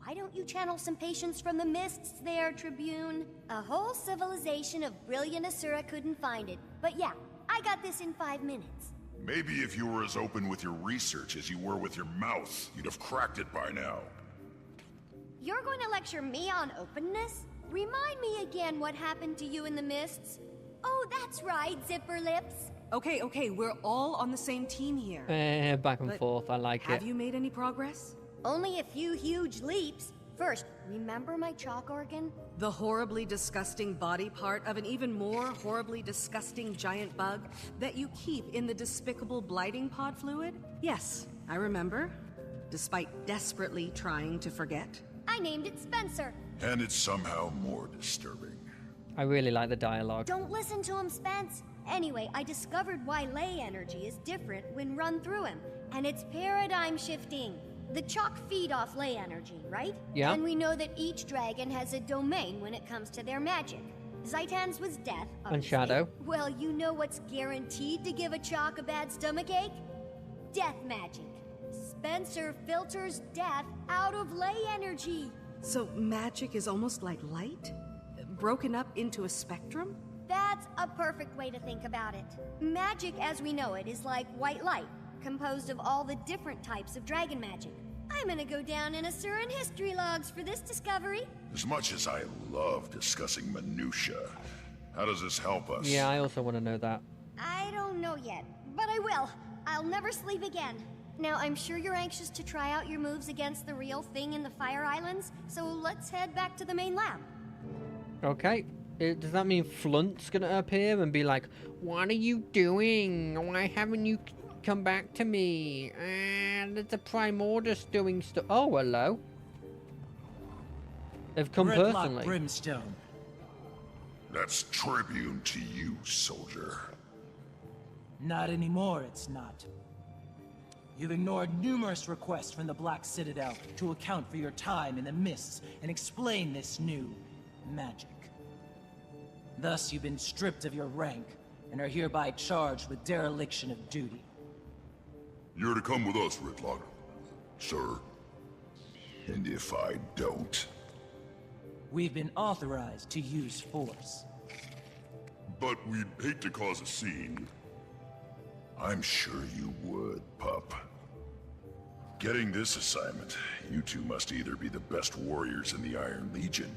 Why don't you channel some patience from the mists there, Tribune? A whole civilization of brilliant Asura couldn't find it. But yeah, I got this in 5 minutes. Maybe if you were as open with your research as you were with your mouth, you'd have cracked it by now. You're going to lecture me on openness? Remind me again what happened to you in the mists. Oh, that's right, Zipper Lips. Okay, we're all on the same team here. Back and But forth, I like it. Have you made any progress? Only a few huge leaps. First, remember my chalk organ? The horribly disgusting body part of an even more horribly disgusting giant bug that you keep in the despicable blighting pod fluid? Yes, I remember. Despite desperately trying to forget. I named it Spencer. And it's somehow more disturbing. I really like the dialogue. Don't listen to him, Spence. Anyway, I discovered why ley energy is different when run through him, and it's paradigm shifting. The chalk feed off ley energy, right? Yeah. And we know that each dragon has a domain when it comes to their magic. Zaitan's was death, And obviously. Shadow. Well, you know what's guaranteed to give a chalk a bad stomachache? Death magic. Spencer filters death out of ley energy. So magic is almost like light? Broken up into a spectrum? That's a perfect way to think about it. Magic as we know it is like white light, composed of all the different types of dragon magic. I'm gonna go down in Asuran history logs for this discovery. As much as I love discussing minutia, how does this help us? Yeah, I also want to know that. I don't know yet, but I will. I'll never sleep again. Now, I'm sure you're anxious to try out your moves against the real thing in the Fire Islands, so let's head back to the main lab. Okay. Does that mean Flunt's gonna appear and be like, "What are you doing? Why haven't you come back to me? And the Primordus doing stuff." Oh, hello. They've come Gridlock personally. Brimstone. That's tribune to you, soldier. Not anymore, it's not. You've ignored numerous requests from the Black Citadel to account for your time in the mists and explain this new magic. Thus, you've been stripped of your rank and are hereby charged with dereliction of duty. You're to come with us, Gridlock, sir. And if I don't... We've been authorized to use force. But we'd hate to cause a scene. I'm sure you would, pup. Getting this assignment, you two must either be the best warriors in the Iron Legion,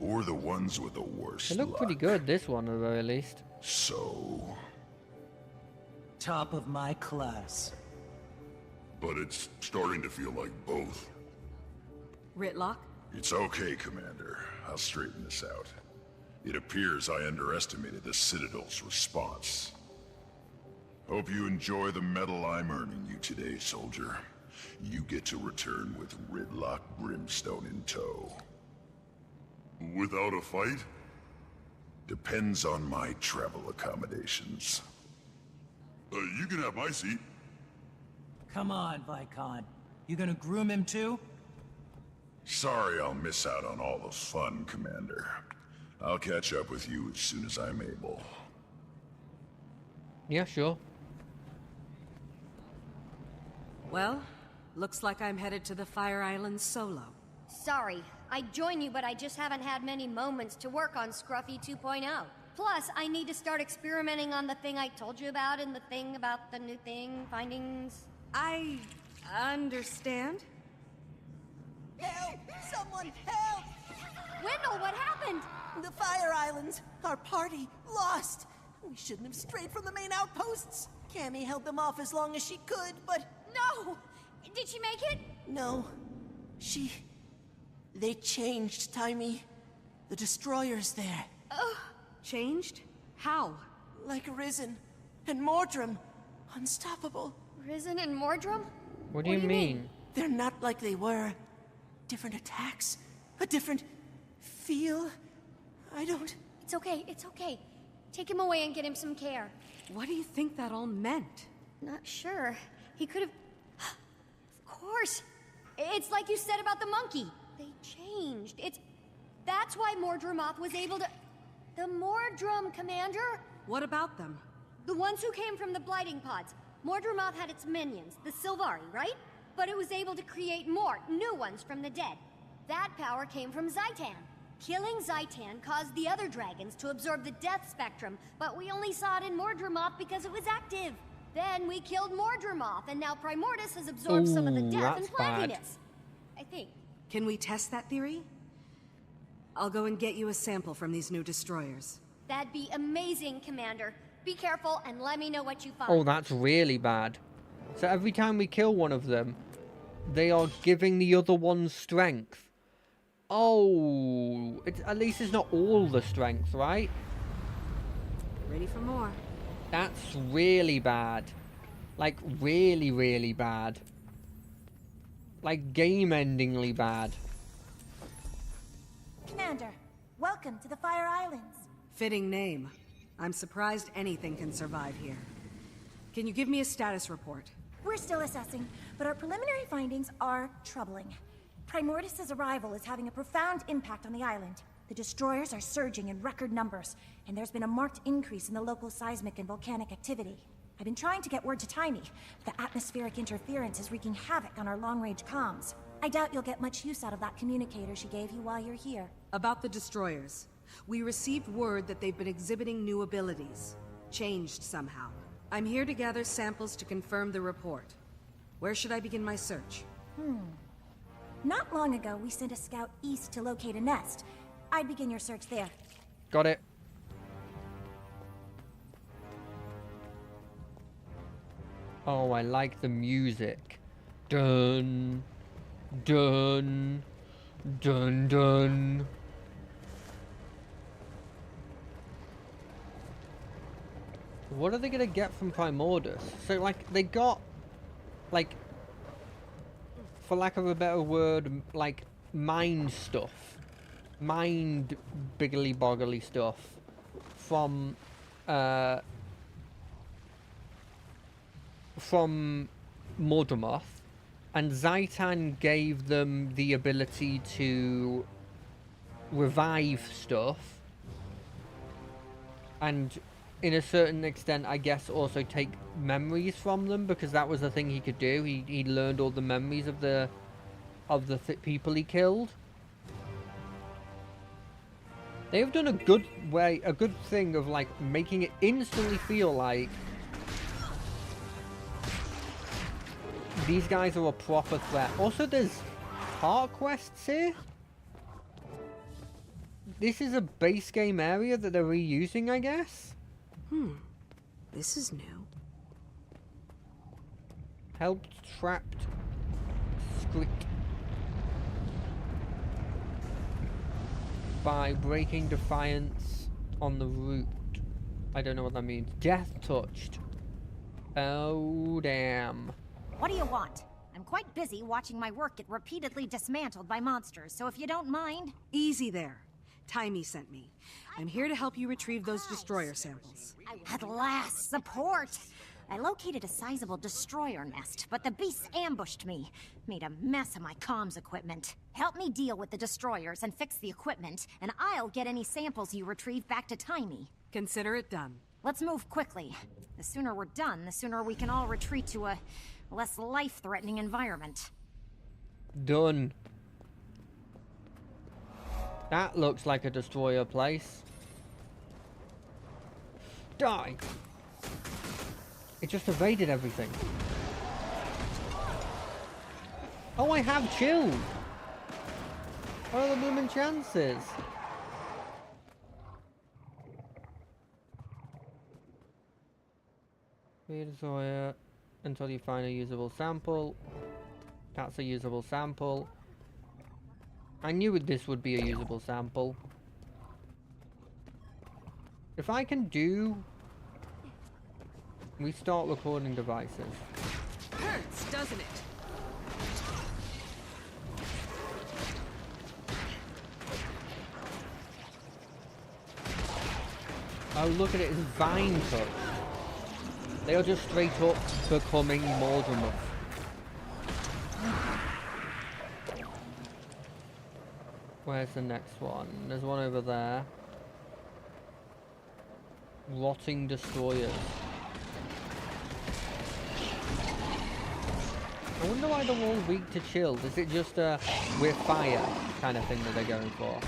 or the ones with the worst They look luck. pretty good, this one at the very least. So... Top of my class. But it's starting to feel like both. Ritlock? It's okay, Commander. I'll straighten this out. It appears I underestimated the Citadel's response. Hope you enjoy the medal I'm earning you today, soldier. You get to return with Gridlock Brimstone in tow. Without a fight? Depends on my travel accommodations. You can have my seat. Come on, Vicon. You gonna groom him too? Sorry I'll miss out on all the fun, Commander. I'll catch up with you as soon as I'm able. Yeah, sure. Well, looks like I'm headed to the Fire Islands solo. Sorry, I'd join you, but I just haven't had many moments to work on Scruffy 2.0. Plus, I need to start experimenting on the thing I told you about and the thing about the new thing, findings. I understand. Help! Someone help! Wendell, what happened? The Fire Islands. Our party lost. We shouldn't have strayed from the main outposts. Cammy held them off as long as she could, but... No! Did she make it? No. They changed, Timey. The destroyer's there. Changed? How? Like Risen and Mordrum. Unstoppable. Risen and Mordrum? What do you mean? They're not like they were. Different attacks. A different... feel. I don't... It's okay, it's okay. Take him away and get him some care. What do you think that all meant? Not sure. He could have... Of course! It's like you said about the monkey. They changed. That's why Mordrumoth was able to... The Mordrum, Commander? What about them? The ones who came from the blighting pods. Mordrumoth had its minions, the Sylvari, right? But it was able to create more, new ones from the dead. That power came from Zaitan. Killing Zaitan caused the other dragons to absorb the death spectrum, but we only saw it in Mordrumoth because it was active. Then we killed Mordremoth, and now Primordius has absorbed some of the Ooh, death and that's bad. plaguiness. I think. Can we test that theory? I'll go and get you a sample from these new destroyers. That'd be amazing, Commander. Be careful and let me know what you find. Oh, that's really bad. So every time we kill one of them, they are giving the other one strength. Oh, at least it's not all the strength, right? Ready for more. That's really bad. Like, really, really bad. Like, game-endingly bad. Commander, welcome to the Fire Islands. Fitting name. I'm surprised anything can survive here. Can you give me a status report? We're still assessing, but our preliminary findings are troubling. Primordius' arrival is having a profound impact on the island. The destroyers are surging in record numbers, and there's been a marked increase in the local seismic and volcanic activity. I've been trying to get word to Tiny, but the atmospheric interference is wreaking havoc on our long-range comms. I doubt you'll get much use out of that communicator she gave you while you're here. About the destroyers. We received word that they've been exhibiting new abilities. Changed somehow. I'm here to gather samples to confirm the report. Where should I begin my search? Not long ago, we sent a scout east to locate a nest. I'd begin your search there. Got it. Oh, I like the music. Dun, dun, dun, dun. What are they gonna get from Primordius? So, like, they got, like, for lack of a better word, like, mind stuff. Mind biggly boggly stuff from Mordremoth, and Zaitan gave them the ability to revive stuff, and in a certain extent, I guess, also take memories from them, because that was the thing he could do. He learned all the memories of the people he killed. They've done a good thing of, like, making it instantly feel like these guys are a proper threat. Also, there's heart quests here. This is a base game area that they're reusing, I guess. This is new. Helped trapped script by breaking defiance on the route. I don't know what that means. Death touched. Oh, damn. What do you want? I'm quite busy watching my work get repeatedly dismantled by monsters, so if you don't mind... Easy there. Timey sent me. I'm here to help you retrieve those destroyer samples. At last, support! I located a sizable destroyer nest, but the beasts ambushed me. Made a mess of my comms equipment. Help me deal with the destroyers and fix the equipment, and I'll get any samples you retrieve back to Timey. Consider it done. Let's move quickly. The sooner we're done, the sooner we can all retreat to a less life-threatening environment. Done. That looks like a destroyer place. Die! It just evaded everything. Oh, I have chilled! What are the blooming chances? Be a destroyer until you find a usable sample. That's a usable sample. I knew this would be a usable sample. If I can do... Restart recording devices. Hurts, doesn't it? Oh, look at it, it's vine touch. They are just straight up becoming Mordremoth. Where's the next one? There's one over there. Rotting destroyers. I wonder why they're all weak to chilled. Is it just a we're fire kind of thing that they're going for?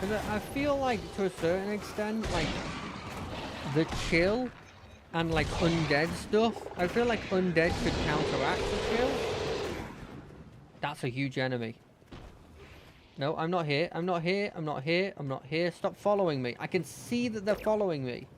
Because I feel like, to a certain extent, like, the chill and, like, undead stuff, I feel like undead could counteract the chill. That's a huge enemy. No, I'm not here. I'm not here. I'm not here. I'm not here. Stop following me. I can see that they're following me.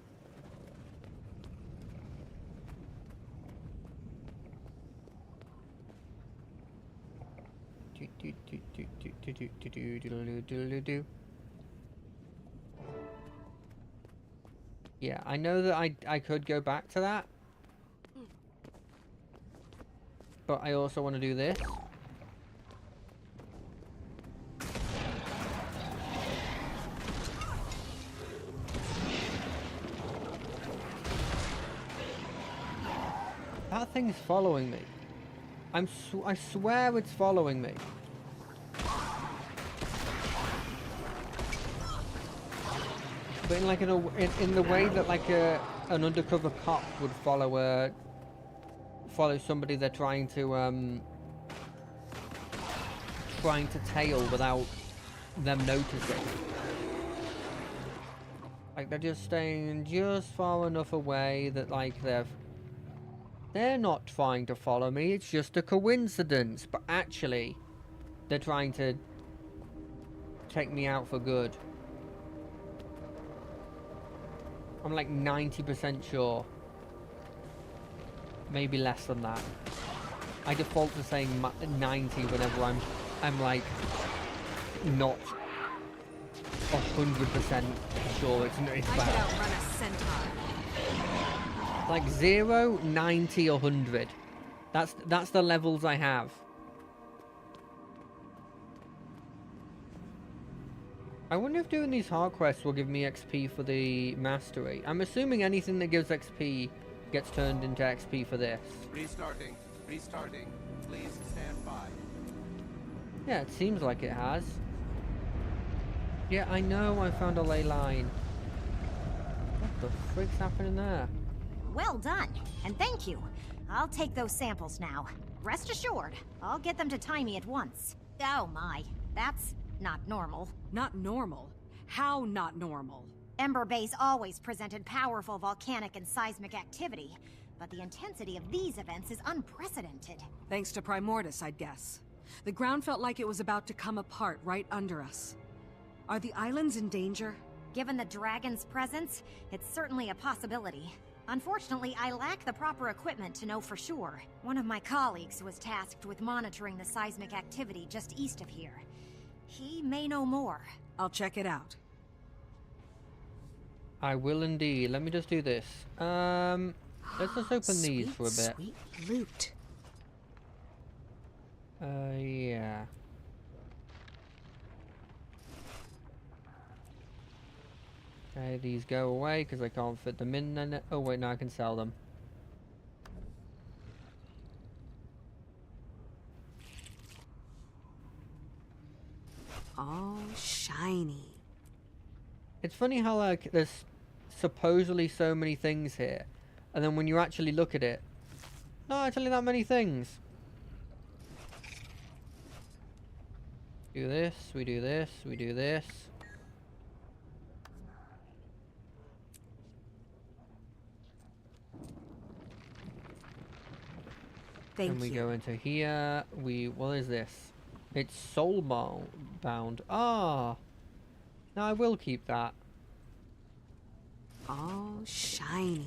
Yeah, I know that I could go back to that. But I also want to do this. That thing's following me. I swear it's following me. But in like in the way that like an undercover cop would follow somebody they're trying to tail without them noticing. Like they're just staying just far enough away that like they're not trying to follow me, it's just a coincidence. But actually, they're trying to take me out for good. I'm like 90% sure. Maybe less than that. I default to saying 90 whenever I'm like not 100% sure it's bad. I could outrun a centaur. Like 0, 90, 100. That's the levels I have. I wonder if doing these hard quests will give me XP for the mastery. I'm assuming anything that gives XP gets turned into XP for this. Restarting. Restarting. Please stand by. Yeah, it seems like it has. Yeah, I know I found a ley line. What the frick's happening there? Well done, and thank you. I'll take those samples now. Rest assured, I'll get them to Timey at once. Oh my, that's not normal. Not normal? How not normal? Ember Base always presented powerful volcanic and seismic activity, but the intensity of these events is unprecedented. Thanks to Primordius, I'd guess. The ground felt like it was about to come apart right under us. Are the islands in danger? Given the dragon's presence, it's certainly a possibility. Unfortunately, I lack the proper equipment to know for sure. One of my colleagues was tasked with monitoring the seismic activity just east of here. He may know more. I'll check it out. I will indeed. Let me just do this. Let's just open these for a bit. Sweet loot. Yeah. Okay, these go away because I can't fit them in then. Oh wait, no, I can sell them. All shiny. It's funny how like there's supposedly so many things here, and then when you actually look at it, not actually that many things. Do this, we do this, we do this. Thank we you. go into here. What is this? It's soul bound. Ah, no, I will keep that. All shiny.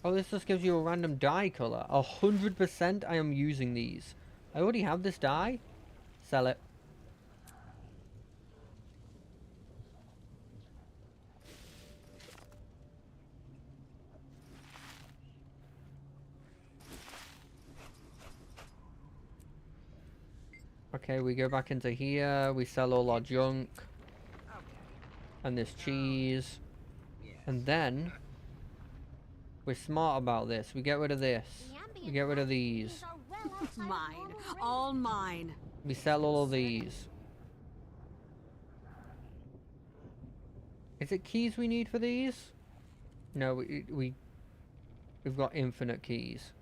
Oh, this just gives you a random dye color. 100% I am using these. I already have this dye. Sell it. Okay, we go back into here. We sell all our junk. And this cheese. And then we're smart about this. We get rid of this. We get rid of these. Mine. All mine. We sell all of these. Is it keys we need for these? No, we've got infinite keys.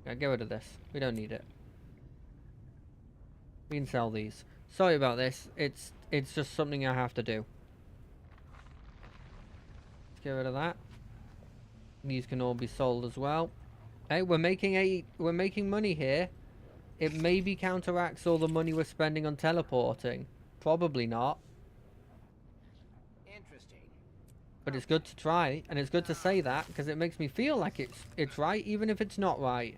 Now get rid of this. We don't need it. We can sell these. Sorry about this. It's just something I have to do. Let's get rid of that. These can all be sold as well. Hey, we're making money here. It maybe counteracts all the money we're spending on teleporting. Probably not. Interesting. But it's good to try, and it's good to say that because it makes me feel like it's right, even if it's not right.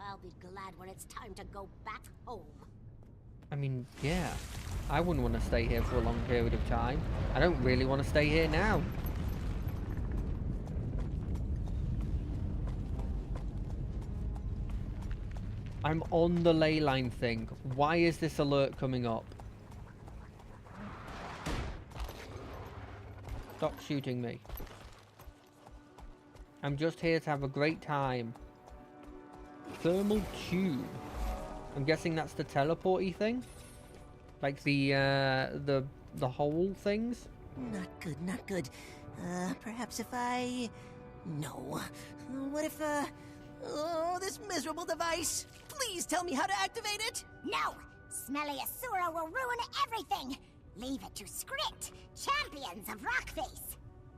I'll be glad when it's time to go back home. I mean, yeah. I wouldn't want to stay here for a long period of time. I don't really want to stay here now. I'm on the ley line thing. Why is this alert coming up? Stop shooting me. I'm just here to have a great time. Thermal tube. I'm guessing that's the teleporty thing? Like the hole things? Not good, not good. Perhaps if I... No. What if, Oh, this miserable device! Please tell me how to activate it! No! Smelly Asura will ruin everything! Leave it to Skrit, champions of Rockface!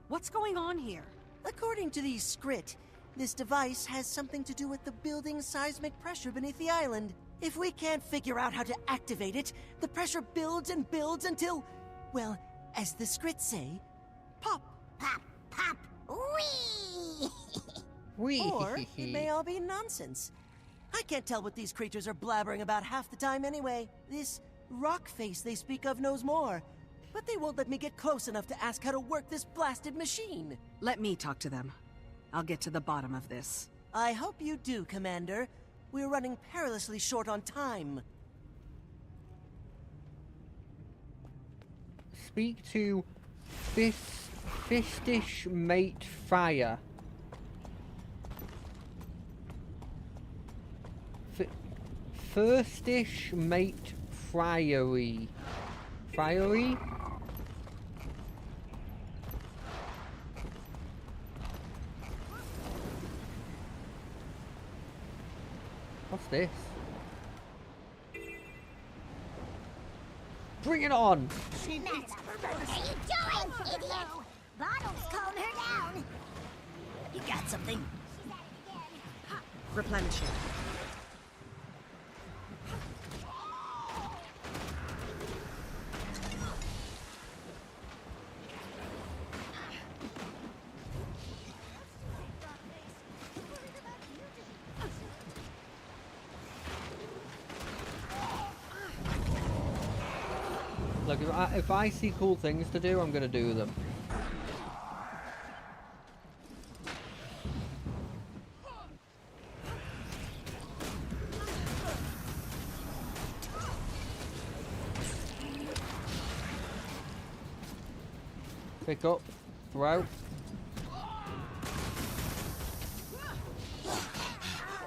What's going on here? According to these Skrit, this device has something to do with the building seismic pressure beneath the island. If we can't figure out how to activate it, the pressure builds and builds until, well, as the Skrit say, pop. Pop, pop, wee! Or it may all be nonsense. I can't tell what these creatures are blabbering about half the time anyway. This rock face they speak of knows more, but they won't let me get close enough to ask how to work this blasted machine. Let me talk to them. I'll get to the bottom of this. I hope you do, Commander. We're running perilously short on time. Speak to Fistish Mate Fire. Firstish Mate Friary. Friary? What's this? Bring it on! What are you doing, idiot? Bottle's calm her down. You got something? Replenishing. Look, if I see cool things to do, I'm gonna do them. Pick up, throw.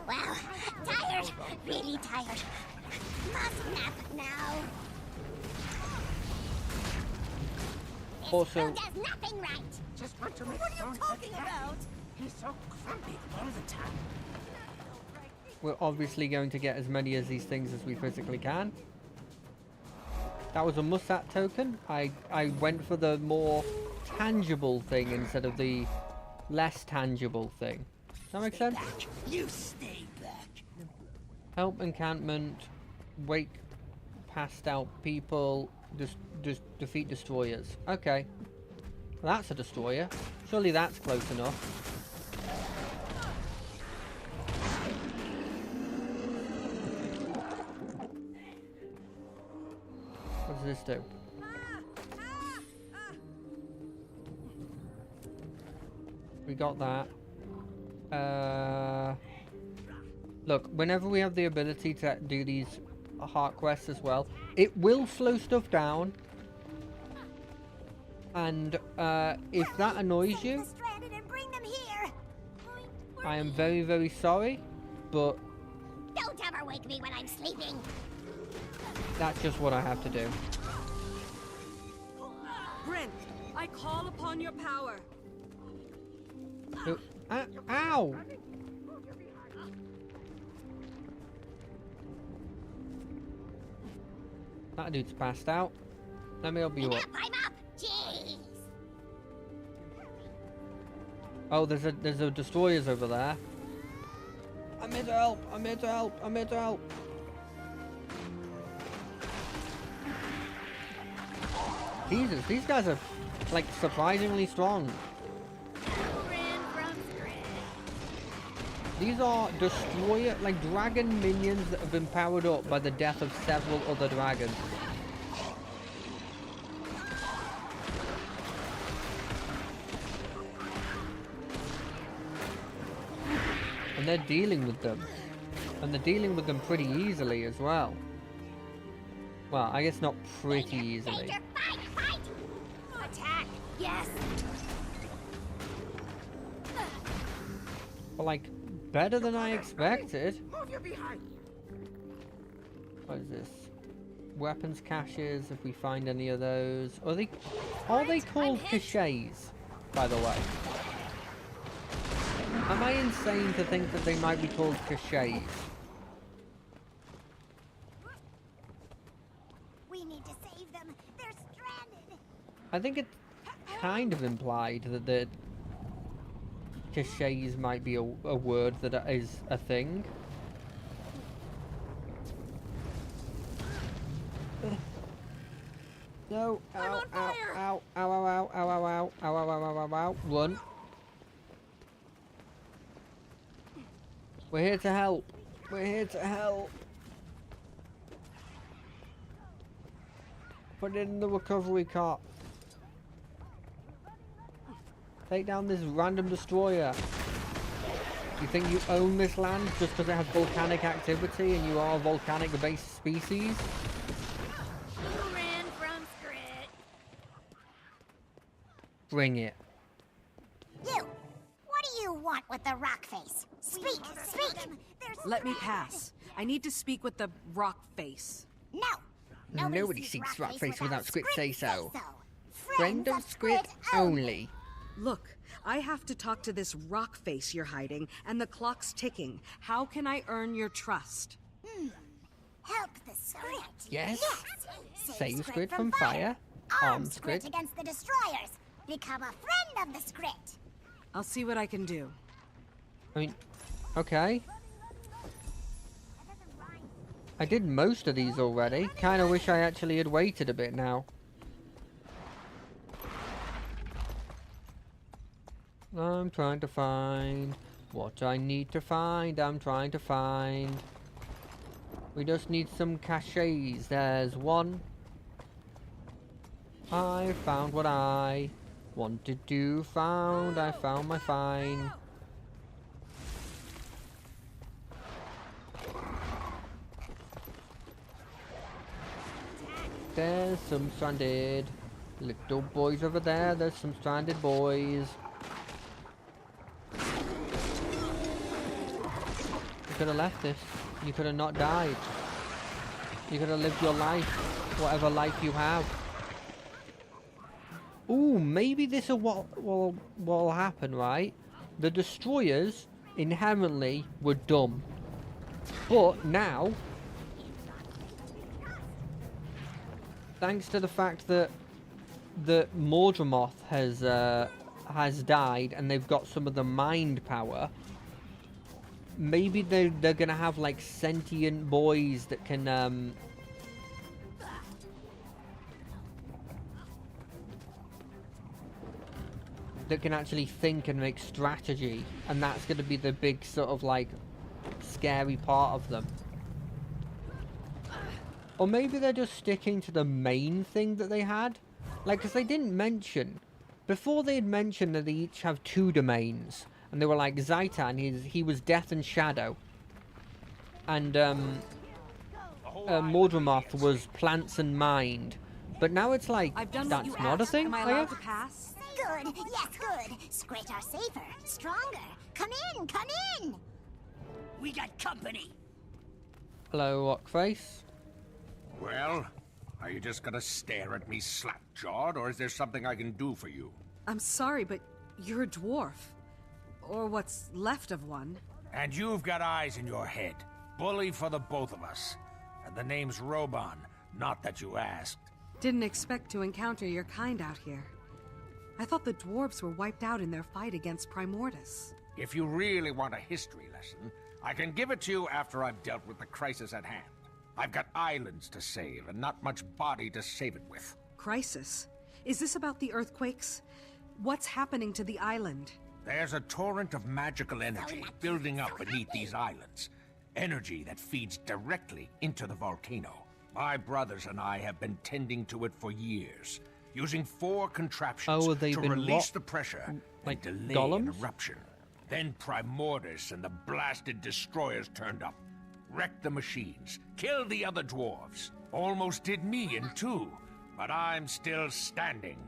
Wow, tired, really tired. Must nap now. Also, Who does nothing right? Just want to make What are you talking about? He's so grumpy all the time. we're obviously going to get as many of these things as we physically can. That was a Musat token. I went for the more tangible thing instead of the less tangible thing. Does that make sense? You stay back. Help encampment, wake passed out people, defeat destroyers. Okay. Well, that's a destroyer. Surely that's close enough. What does this do? We got that. Look, whenever we have the ability to do these heart quests as well, it will slow stuff down. And if that annoys you, I am very, very sorry, but Don't ever wake me when I'm sleeping. that's just what I have to do. Brent, I call upon your power. Ow! That dude's passed out. Let me help you up. I'm up! Jeez! Oh, there's a destroyers over there. I'm here to help. I'm here to help. I'm here to help. Jesus, these guys are like surprisingly strong. These are destroyer, like dragon minions that have been powered up by the death of several other dragons. And they're dealing with them. And they're dealing with them pretty easily as well. Well, I guess not pretty easily. Danger, fight, fight! Attack, yes! But like, better than I expected. Move your behind! What is this? Weapons caches, if we find any of those. Are they called caches, by the way? Am I insane to think that they might be called caches? We need to save them. They're stranded. I think it's kind of implied that the caches might be a word that is a thing. No, ow, ow, ow, ow, ow, ow, ow, ow, ow, ow, ow, ow, ow, ow, run. We're here to help. We're here to help. Put it in the recovery cart. Take down this random destroyer. You think you own this land just because it has volcanic activity and you are a volcanic-based species? Who ran from Scrit? Bring it. You! What do you want with the rock face? Speak! Speak! Let me pass. I need to speak with the rock face. No! Nobody seeks rock face without Script say so. Friend of Script only. Look, I have to talk to this rock face you're hiding, and the clock's ticking. How can I earn your trust? Help the Scrit. Yes. Save Scrit from fire. Arm Scrit against the destroyers. Become a friend of the Scrit. I'll see what I can do. I mean, okay. I did most of these already. Kinda wish I actually had waited a bit now. I'm trying to find what I need to find. I'm trying to find. We just need some caches. There's one. I found what I wanted to found. I found my find. There's some stranded little boys over there. There's some stranded boys. You could have left this. You could have not died. You could have lived your life. Whatever life you have. Ooh, maybe this is what'll happen, right? The destroyers inherently were dumb. But now, thanks to the fact that Mordramoth has died and they've got some of the mind power, maybe they're gonna have like sentient boys that can actually think and make strategy, and that's gonna be the big sort of like scary part of them. Or maybe they're just sticking to the main thing that they had, like, because they didn't mention before. They had mentioned that they each have 2 domains. And they were like, Zaitan, he was Death and Shadow. And Mordramoth was Plants and Mind. But now it's like, that's not a thing, Am I allowed to pass? Good, yes, good. Scrit are safer, stronger. Come in, come in! We got company! Hello, Rockface. Well, are you just gonna stare at me slack-jawed, or is there something I can do for you? I'm sorry, but you're a dwarf. Or what's left of one. And you've got eyes in your head. Bully for the both of us. And the name's Roban, Not that you asked. Didn't expect to encounter your kind out here. I thought the dwarves were wiped out in their fight against Primordus. If you really want a history lesson, I can give it to you after I've dealt with the crisis at hand. I've got islands to save, and not much body to save it with. Crisis? Is this about the earthquakes? What's happening to the island? There's a torrent of magical energy building up beneath these islands. Energy that feeds directly into the volcano. My brothers and I have been tending to it for years, using 4 contraptions to release the pressure like and delay golems? an eruption. Then Primordus and the blasted destroyers turned up, wrecked the machines, killed the other dwarves. Almost did me in 2, but I'm still standing,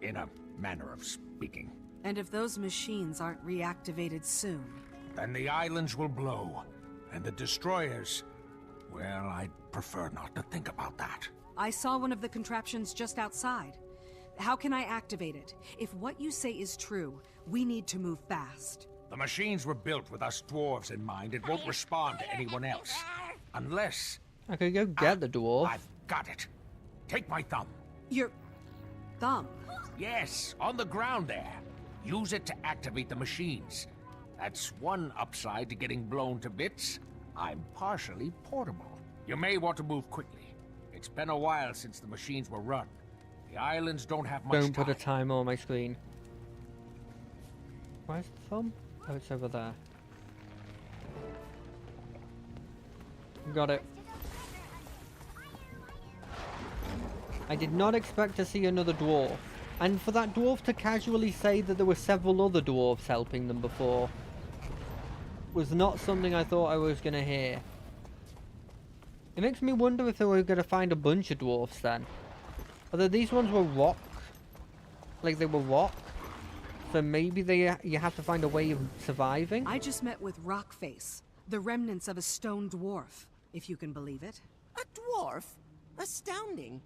in a manner of speaking. And if those machines aren't reactivated soon? Then the islands will blow, and the destroyers... Well, I'd prefer not to think about that. I saw one of the contraptions just outside. How can I activate it? If what you say is true, we need to move fast. The machines were built with us dwarves in mind. It won't respond to anyone else. Unless... I could go get the dwarf. I've got it. Take my thumb. Your... thumb? Yes, on the ground there. Use it to activate the machines. That's one upside to getting blown to bits. I'm partially portable. You may want to move quickly. It's been a while since the machines were run. The islands don't have much Don't time. put a timer on my screen. Where's the thumb? Oh, it's over there. Got it. I did not expect to see another dwarf. And for that dwarf to casually say that there were several other dwarves helping them before was not something I thought I was going to hear. It makes me wonder if they were going to find a bunch of dwarfs then. Although these ones were rock. Like they were rock. So maybe you have to find a way of surviving? I just met with Rockface, the remnants of a stone dwarf, if you can believe it. A dwarf? Astounding.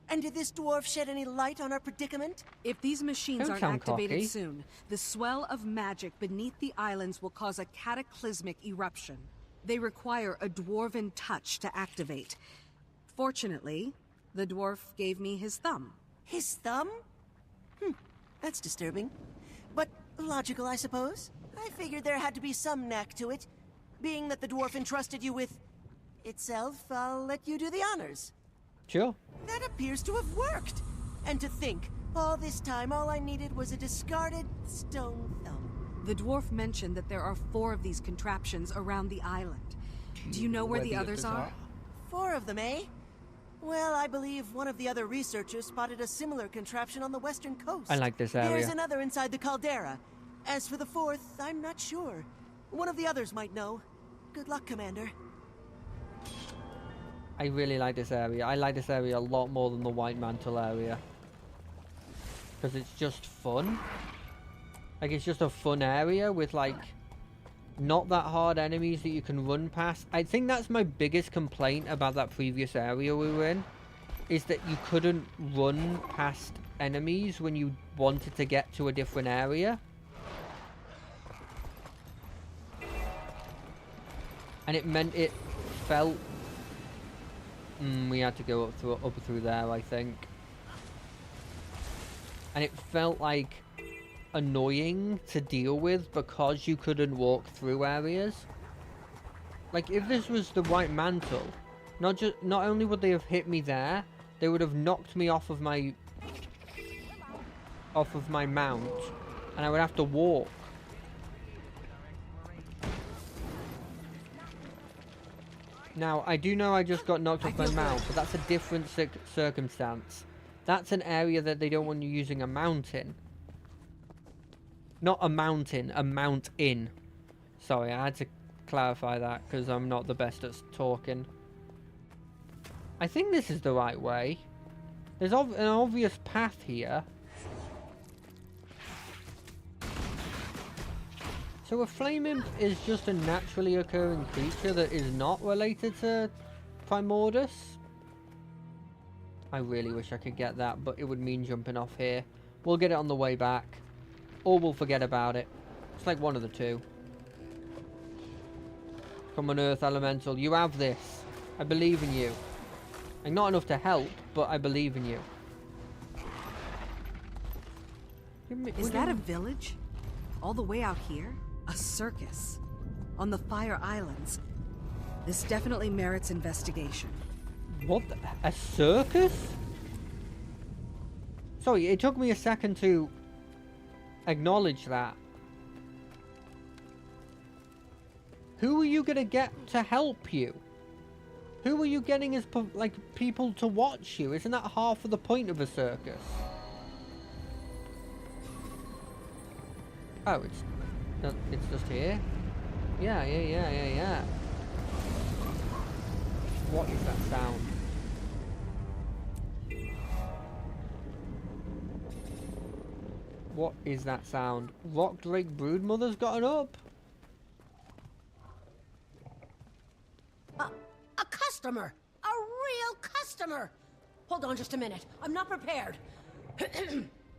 And did this dwarf shed any light on our predicament? If these machines Don't aren't sound activated cocky. soon, the swell of magic beneath the islands will cause a cataclysmic eruption. They require a dwarven touch to activate. Fortunately, the dwarf gave me his thumb. His thumb? That's disturbing. But logical, I suppose. I figured there had to be some knack to it. Being that the dwarf entrusted you with... itself, I'll let you do the honors. Sure. That appears to have worked. And to think, all this time all I needed was a discarded stone thumb. The dwarf mentioned that there are 4 of these contraptions around the island. Do you know where the others are? 4 of them, eh? Well, I believe one of the other researchers spotted a similar contraption on the western coast. I like this area. There's another inside the caldera. As for the 4th, I'm not sure. One of the others might know. Good luck, Commander. I really like this area. I like this area a lot more than the White Mantle area. Because it's just fun. Like, it's just a fun area with, like, not that hard enemies that you can run past. I think that's my biggest complaint about that previous area we were in. Is that you couldn't run past enemies when you wanted to get to a different area. And it meant it felt... we had to go up through there, I think. And it felt like annoying to deal with because you couldn't walk through areas. Like if this was the White Mantle, not only would they have hit me there, they would have knocked me off of my mount, and I would have to walk. Now, I do know I just got knocked off my mount, but that's a different circumstance. That's an area that they don't want you using a mount in. Not a mountain, a mount in. Sorry, I had to clarify that because I'm not the best at talking. I think this is the right way. There's an obvious path here. So a flame imp is just a naturally occurring creature that is not related to Primordus? I really wish I could get that, but it would mean jumping off here. We'll get it on the way back. Or we'll forget about it. It's like one of the two. Come on, Earth Elemental. You have this. I believe in you. Like, not enough to help, but I believe in you. Is that a village? All the way out here? A circus? On the Fire Islands? This definitely merits investigation. What? A circus? Sorry, it took me a second to acknowledge that. Who are you gonna get to help you? Who are you getting as, like, people to watch you? Isn't that half of the point of a circus? Oh, it's just here? Yeah. What is that sound? What is that sound? Rock Drake Broodmother's gotten up? A customer! A real customer! Hold on just a minute. I'm not prepared.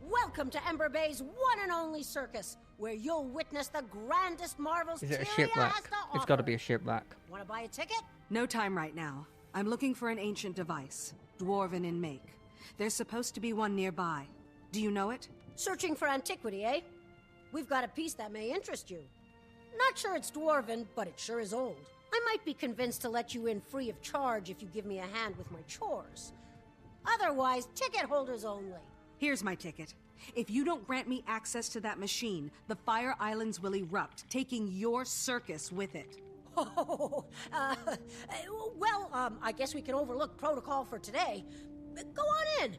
Welcome to Ember Bay's one and only circus, where you'll witness the grandest marvels Is it a Tyria shipwreck? has to It's offer. got to be a shipwreck. Want to buy a ticket? No time right now. I'm looking for an ancient device, dwarven in make. There's supposed to be one nearby. Do you know it? Searching for antiquity, eh? We've got a piece that may interest you. Not sure it's dwarven, but it sure is old. I might be convinced to let you in free of charge if you give me a hand with my chores. Otherwise, ticket holders only. Here's my ticket. If you don't grant me access to that machine, the Fire Islands will erupt, taking your circus with it. Oh, I guess we can overlook protocol for today. Go on in.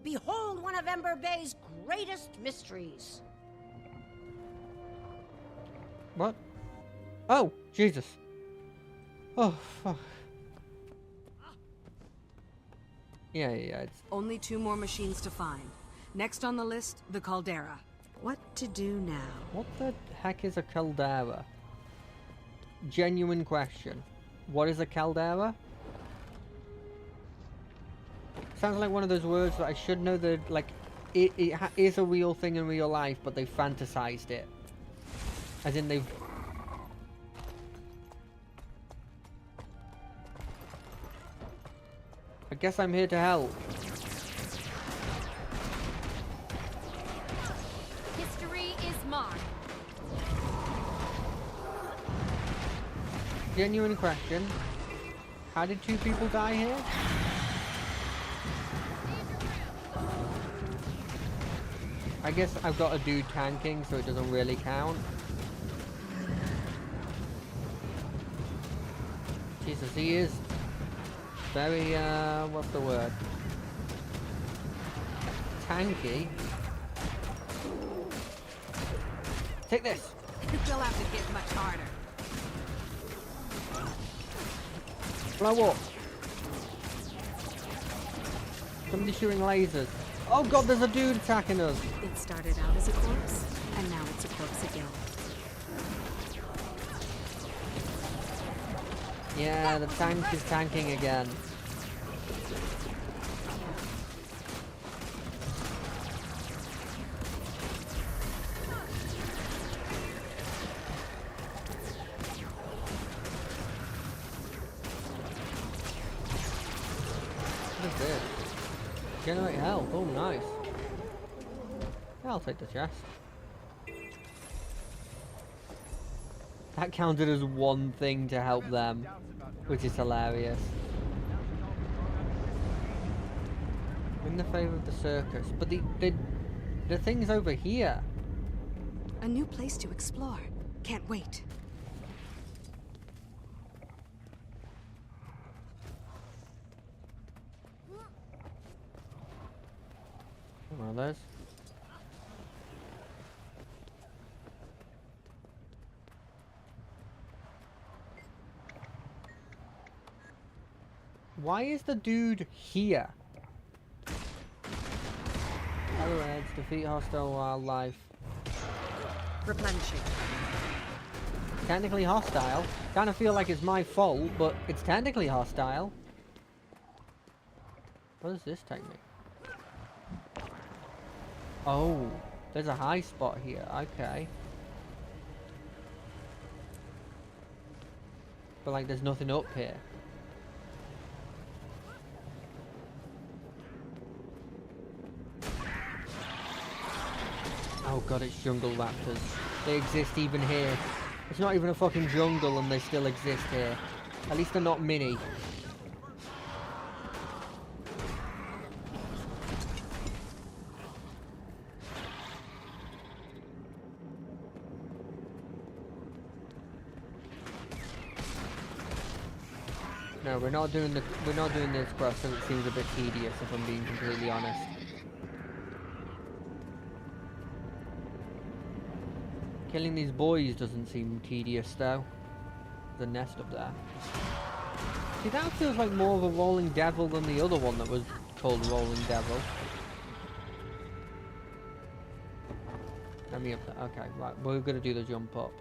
Behold one of Ember Bay's greatest mysteries. What? Oh, Jesus. Oh, fuck. Yeah, it's... Only 2 more machines to find. Next on the list, the caldera. What to do now? What the heck is a caldera? Genuine question. What is a caldera? Sounds like one of those words that I should know that, like, it is a real thing in real life, but they fantasized it. As in, they've... I guess I'm here to help. History is mine. Genuine question. How did 2 people die here? I guess I've got a dude tanking, so it doesn't really count. Jesus, he is very, what's the word? Tanky. Take this! You'll have to hit much harder. Blow up! Somebody's shooting lasers. Oh god, there's a dude attacking us! It started out as a corpse, and now it's a corpse again. Yeah, the tank is tanking again. What is this? Generate health. Oh, nice. Yeah, I'll take the chest. That counted as one thing to help them, which is hilarious. In the favor of the circus, but the thing's over here. A new place to explore. Can't wait. One of those. Why is the dude here? Other heads, defeat hostile wildlife. Replenishing. Technically hostile. Kind of feel like it's my fault, but it's technically hostile. What does this take me? Oh, there's a high spot here. Okay. But like, there's nothing up here. Oh god, it's jungle raptors. They exist even here. It's not even a fucking jungle and they still exist here. At least they're not mini. No, we're not doing this quest because it seems a bit tedious if I'm being completely honest. Killing these boys doesn't seem tedious though. The nest up there. See, that feels like more of a rolling devil than the other one that was called Rolling Devil. Let me up there. Okay, right, we're gonna do the jump up.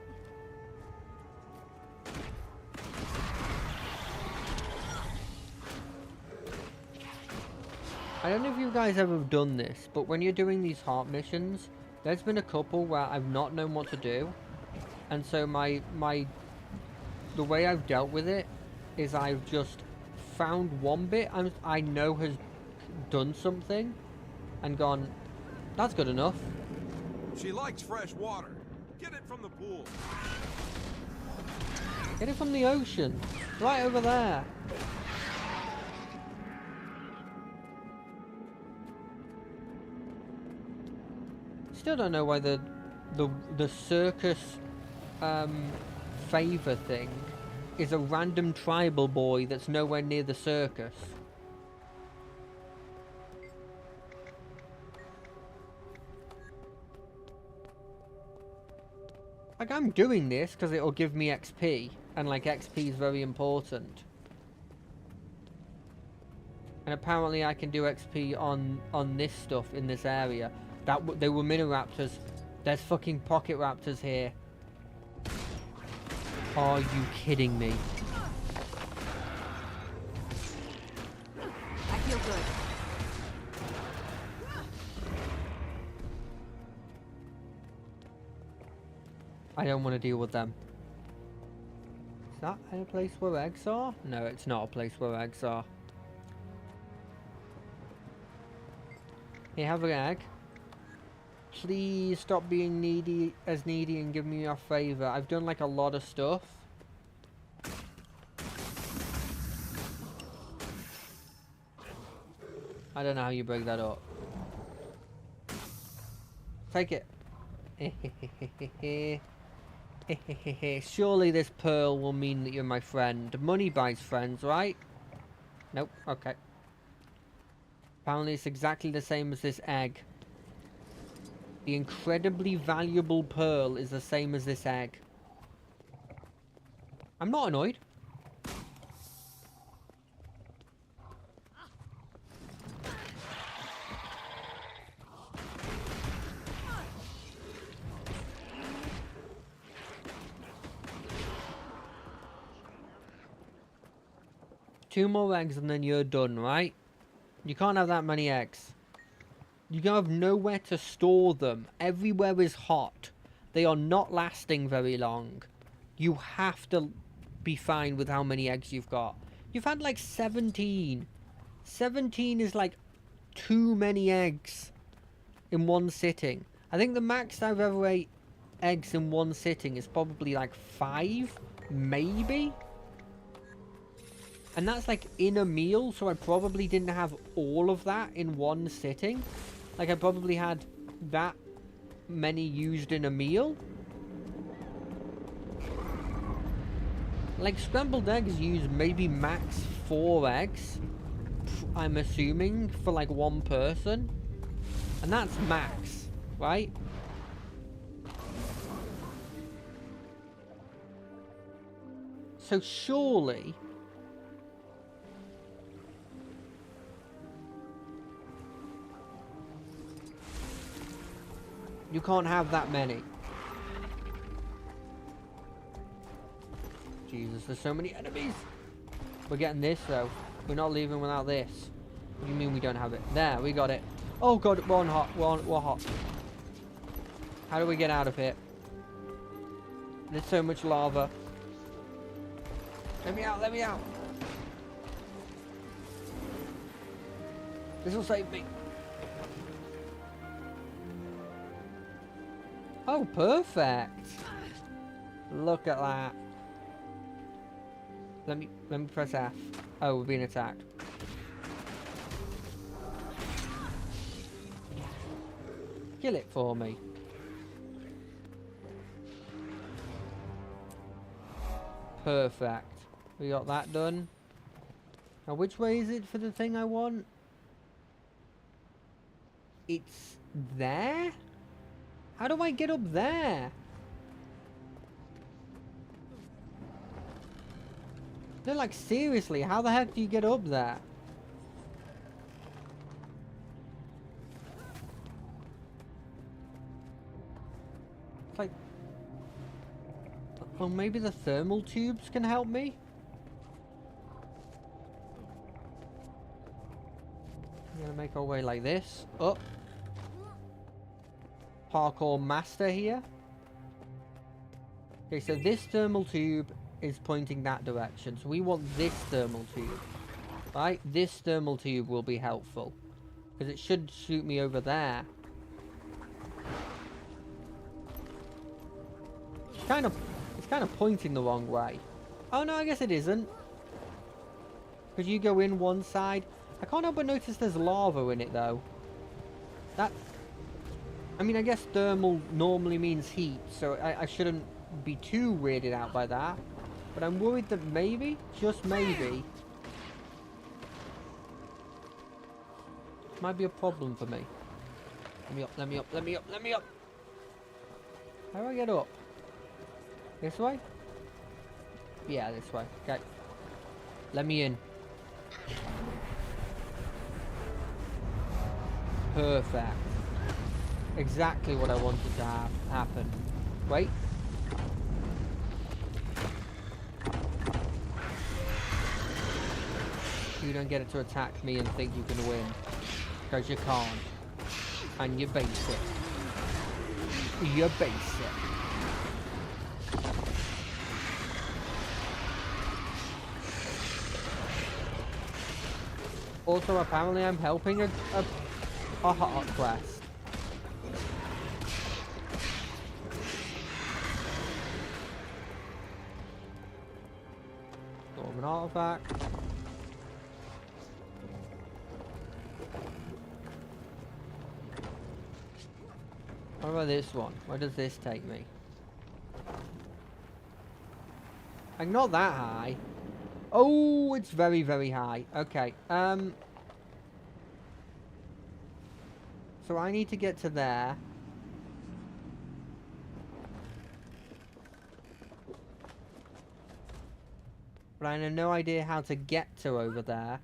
I don't know if you guys ever have done this, but when you're doing these heart missions, there's been a couple where I've not known what to do, and so the way I've dealt with it is I've just found one bit I know has done something, and gone, that's good enough. She likes fresh water. Get it from the pool. Get it from the ocean, right over there. Still don't know why the circus favor thing is a random tribal boy that's nowhere near the circus. Like, I'm doing this because it'll give me XP, and like XP is very important. And apparently I can do XP on this stuff in this area. They were mini raptors. There's fucking pocket raptors here. Are you kidding me? I feel good. I don't want to deal with them. Is that a place where eggs are? No, it's not a place where eggs are. Here, have an egg. Please stop being needy and give me your favor. I've done like a lot of stuff. I don't know how you break that up. Take it. Surely this pearl will mean that you're my friend. Money buys friends, right? Nope, okay. Apparently it's exactly the same as this egg. The incredibly valuable pearl is the same as this egg. I'm not annoyed. Two more eggs and then you're done, right? You can't have that many eggs. You have nowhere to store them. Everywhere is hot. They are not lasting very long. You have to be fine with how many eggs you've got. You've had like 17. 17 is like too many eggs in one sitting. I think the max I've ever ate eggs in one sitting is probably like 5, maybe? And that's like in a meal, so I probably didn't have all of that in one sitting. Like, I probably had that many used in a meal. Like, scrambled eggs use maybe max 4 eggs, I'm assuming, for like one person. And that's max, right? So surely you can't have that many. Jesus, there's so many enemies. We're getting this though. We're not leaving without this. What do you mean we don't have it? There, we got it. Oh god, we're hot. We're hot. How do we get out of here? There's so much lava. Let me out, let me out. This will save me. Oh, perfect. Look at that. Let me press F. Oh, we're being attacked. Kill it for me. Perfect. We got that done. Now, which way is it for the thing I want? It's there? How do I get up there? No, like, seriously, how the heck do you get up there? It's like... Oh, maybe the thermal tubes can help me? I'm gonna make our way like this. Up. Parkour master here. Okay, so this thermal tube is pointing that direction. So we want this thermal tube. Right? This thermal tube will be helpful. Because it should shoot me over there. It's kind of pointing the wrong way. Oh no, I guess it isn't. Because you go in one side. I can't help but notice there's lava in it though. That... I mean, I guess thermal normally means heat, so I shouldn't be too weirded out by that. But I'm worried that maybe, just maybe, might be a problem for me. Let me up, let me up, let me up, let me up! How do I get up? This way? Yeah, this way. Okay. Let me in. Perfect. Exactly what I wanted to happen. Wait. You don't get it to attack me and think you can win. Because you can't. And you're basic. You're basic. Also, apparently I'm helping a hot quest. An artifact. What about this one? Where does this take me? Like, not that high. Oh, it's very, very high. Okay. So I need to get to there. But I have no idea how to get to over there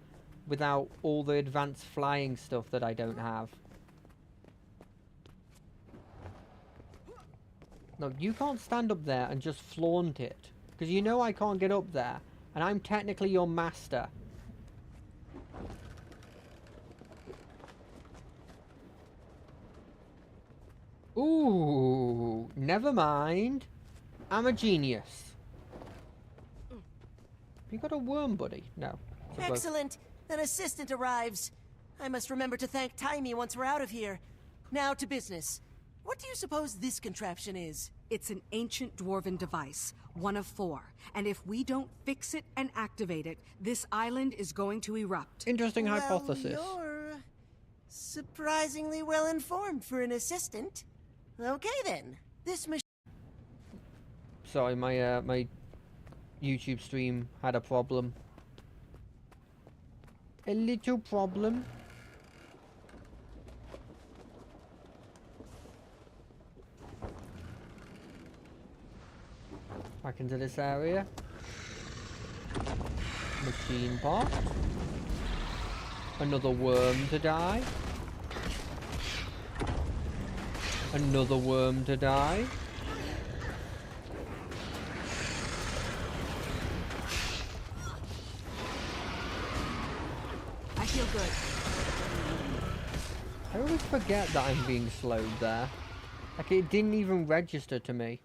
without all the advanced flying stuff that I don't have. Look, you can't stand up there and just flaunt it. Because you know I can't get up there. And I'm technically your master. Ooh, never mind. I'm a genius. You got a worm, buddy? No. Excellent. An assistant arrives. I must remember to thank Timey once we're out of here. Now to business. What do you suppose this contraption is? It's an ancient dwarven device, one of 4. And if we don't fix it and activate it, this island is going to erupt. Interesting hypothesis. You're surprisingly well informed for an assistant. Okay then. This machine... Sorry, my YouTube stream had a problem. A little problem. Back into this area. Machine part. Another worm to die. Another worm to die. I feel good. I always forget that I'm being slowed there. Like, it didn't even register to me.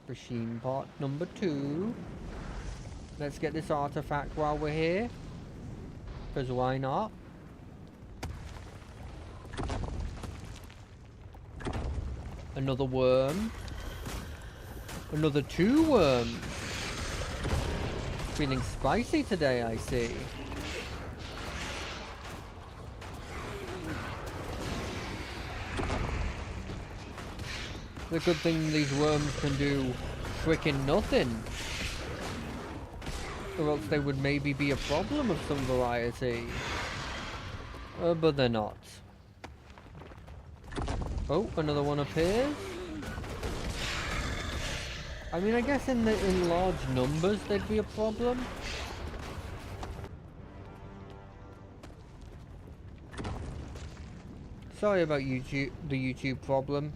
Machine part number 2. Let's get this artifact while we're here. Because why not? Another worm. Another 2 worms. Feeling spicy today, I see. The good thing these worms can do frickin' nothing. Or else they would maybe be a problem of some variety. But they're not. Oh, another one appears. I mean, I guess in large numbers they'd be a problem. Sorry about YouTube, the YouTube problem.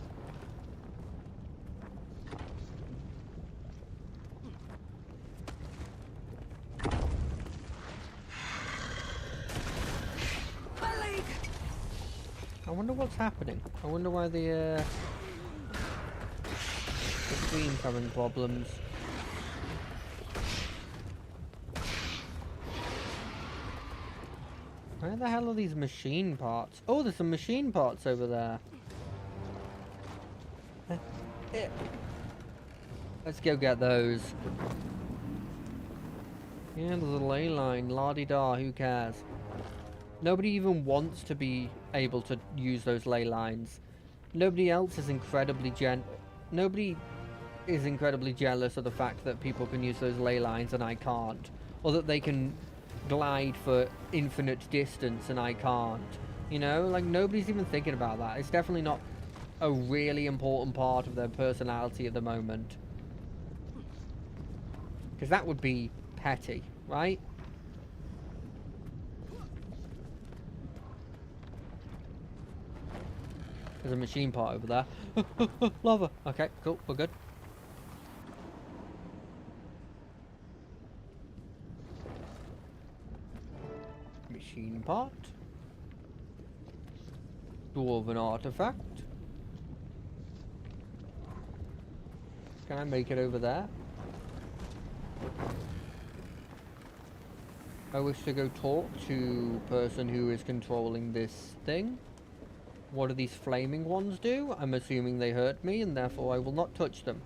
I wonder what's happening. I wonder why the screen's having problems. Where the hell are these machine parts? Oh, there's some machine parts over there. Let's go get those. Yeah, there's a ley line. La-di-da, who cares? Nobody even wants to be able to use those ley lines. Nobody else is incredibly Nobody is incredibly jealous of the fact that people can use those ley lines and I can't. Or that they can glide for infinite distance and I can't. You know, like nobody's even thinking about that. It's definitely not a really important part of their personality at the moment. Because that would be petty, right? There's a machine part over there. Lava. Okay, cool, we're good. Machine part. Dwarven artifact. Can I make it over there? I wish to go talk to person who is controlling this thing. What do these flaming ones do? I'm assuming they hurt me and therefore I will not touch them.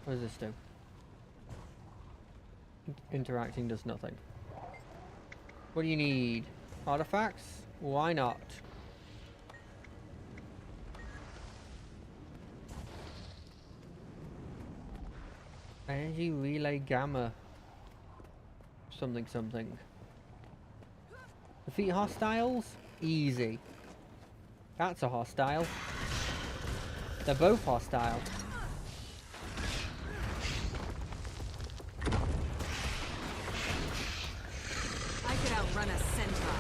What does this do? Interacting does nothing. What do you need? Artifacts? Why not? Energy relay gamma. Something something. Defeat hostiles? Easy. That's a hostile. They're both hostile. I could outrun a centaur.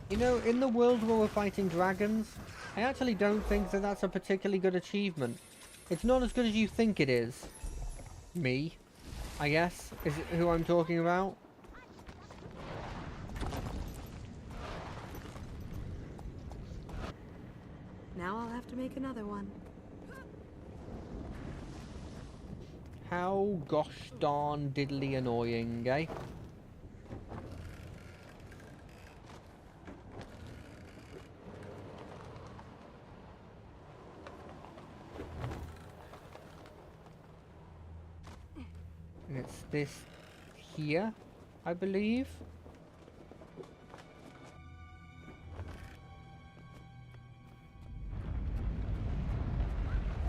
You know, in the world where we're fighting dragons, I actually don't think that that's a particularly good achievement. It's not as good as you think it is. Me, I guess, is who I'm talking about. Now I'll have to make another one. How gosh darn diddly annoying, eh? And it's this here, I believe.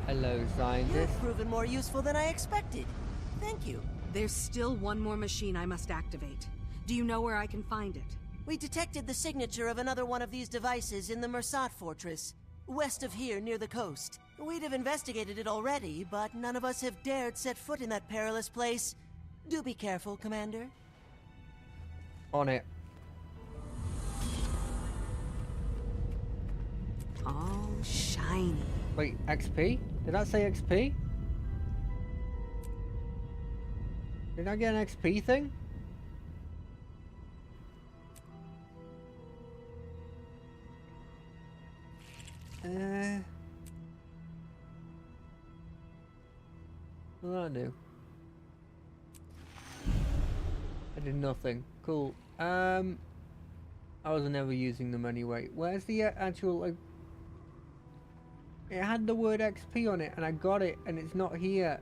Hello, scientist. You've proven more useful than I expected. Thank you. There's still one more machine I must activate. Do you know where I can find it? We detected the signature of another one of these devices in the Mersat fortress, west of here near the coast. We'd have investigated it already, but none of us have dared set foot in that perilous place. Do be careful, Commander. On it. Oh, shiny. Wait, XP? Did that say XP? Did I get an XP thing? What did I do? I did nothing. Cool. I was never using them anyway. Where's the actual, like... It had the word XP on it, and I got it, and it's not here.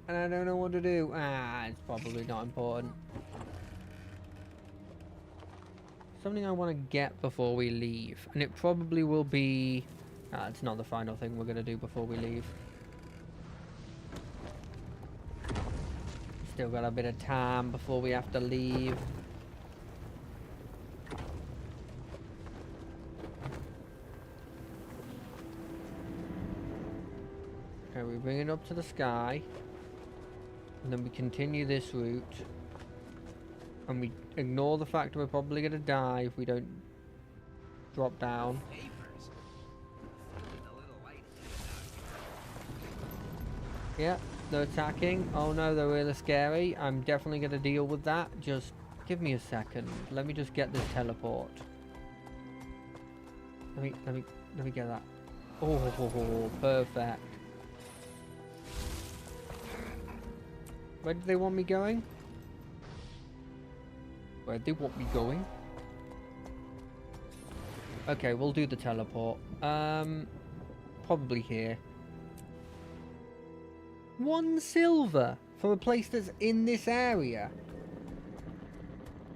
And I don't know what to do. Ah, it's probably not important. Something I want to get before we leave. And it probably will be... Ah, it's not the final thing we're going to do before we leave. Still got a bit of time before we have to leave. Okay, we bring it up to the sky. And then we continue this route. And we ignore the fact we're probably going to die if we don't drop down. Yeah, they're attacking. Oh no, they're really scary. I'm definitely going to deal with that. Just give me a second. Let me just get this teleport. Let me get that. Oh, perfect. Where do they want me going? Where do they want me going? Okay, we'll do the teleport. Probably here. 1 silver for a place that's in this area.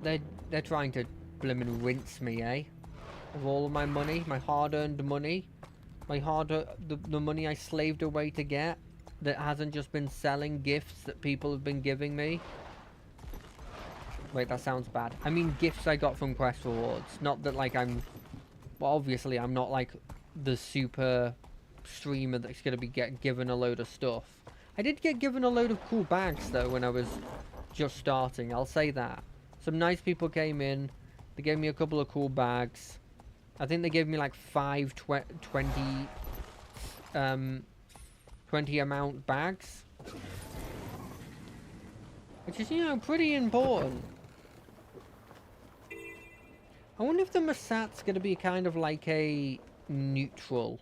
They're trying to blimmin' rinse me, eh? Of all of my money, my hard-earned money, the money I slaved away to get, that hasn't just been selling gifts that people have been giving me. Wait, that sounds bad. I mean gifts I got from quest rewards. Not that, like, I'm... Well, obviously, I'm not, like, the super streamer that's going to be given a load of stuff. I did get given a load of cool bags, though, when I was just starting. I'll say that. Some nice people came in. They gave me a couple of cool bags. I think they gave me, like, 5 20 amount bags. Which is, you know, pretty important. I wonder if the Mossat's going to be kind of like a neutral.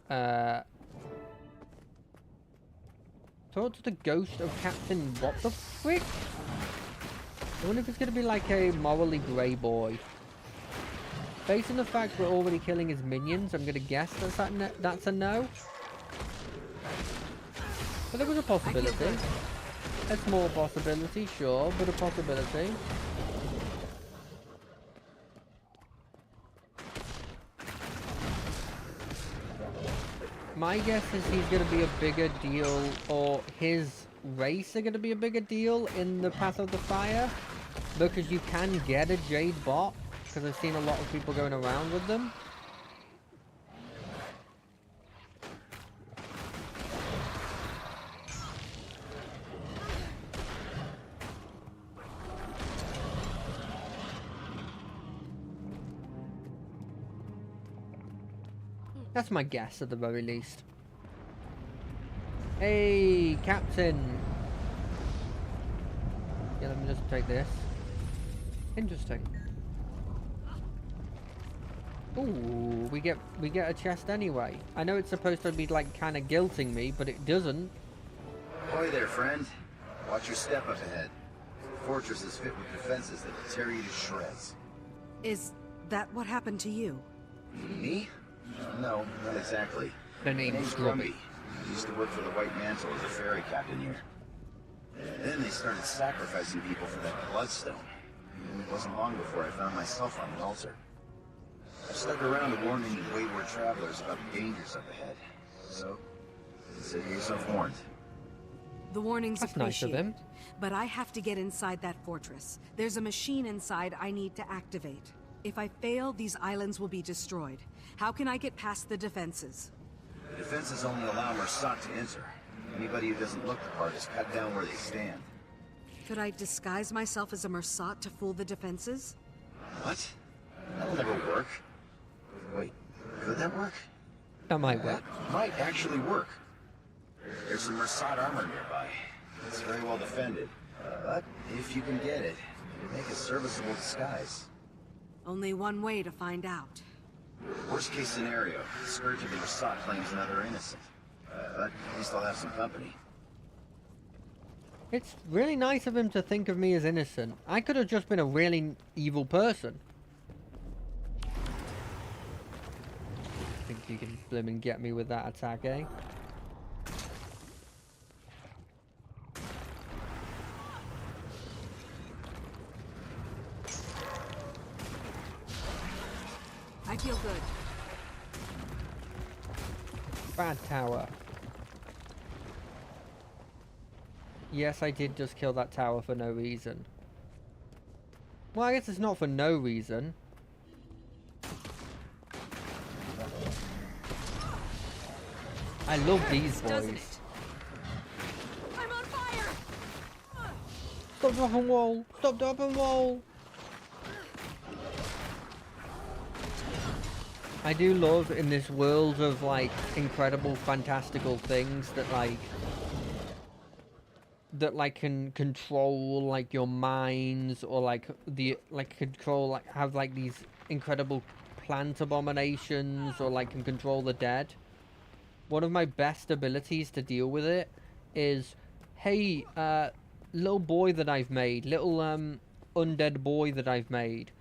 Talk to the ghost of Captain what the frick? I wonder if it's going to be like a morally grey boy. Based on the fact we're already killing his minions, I'm going to guess that's a no. But there was a possibility. A small possibility, sure, but a possibility. My guess is he's going to be a bigger deal, or his race are going to be a bigger deal in the Path of the Fire, because you can get a Jade bot, because I've seen a lot of people going around with them. That's my guess, at the very least. Hey, Captain! Yeah, let me just take this. Interesting. Ooh, we get a chest anyway. I know it's supposed to be, like, kind of guilting me, but it doesn't. Ahoy there, friend. Watch your step up ahead. The fortress is fit with defenses that will tear you to shreds. Is that what happened to you? Me? No, not exactly. The name's Grumpy. I used to work for the White Mantle as a ferry captain here. Then they started sacrificing people for that bloodstone. And it wasn't long before I found myself on the altar. I stuck around to warn any wayward travelers about the dangers up ahead. So, consider yourself warned. The warning's That's nice of appreciated, him. but I have to get inside that fortress. There's a machine inside I need to activate. If I fail, these islands will be destroyed. How can I get past the defenses? The defenses only allow Mersat to enter. Anybody who doesn't look the part is cut down where they stand. Could I disguise myself as a Mersat to fool the defenses? What? That'll never work. Wait, could that work? That might work. That might actually work. There's some Mersat armor nearby. It's very well defended. But if you can get it, it'd make a serviceable disguise. Only one way to find out. Worst case scenario, the Scourge of the Mersat claims another innocent. But at least I'll have some company. It's really nice of him to think of me as innocent. I could have just been a really evil person. Think you can blimmin' get me with that attack, eh? I feel good. Bad tower. Yes, I did just kill that tower for no reason. Well, I guess it's not for no reason. I love these boys. I'm on fire! Stop dropping wall! Stop dropping wall! I do love in this world of like incredible fantastical things that can control like your minds, or like control, like have like these incredible plant abominations, or like can control the dead. One of my best abilities to deal with it is, hey, little boy that I've made, little undead boy that I've made,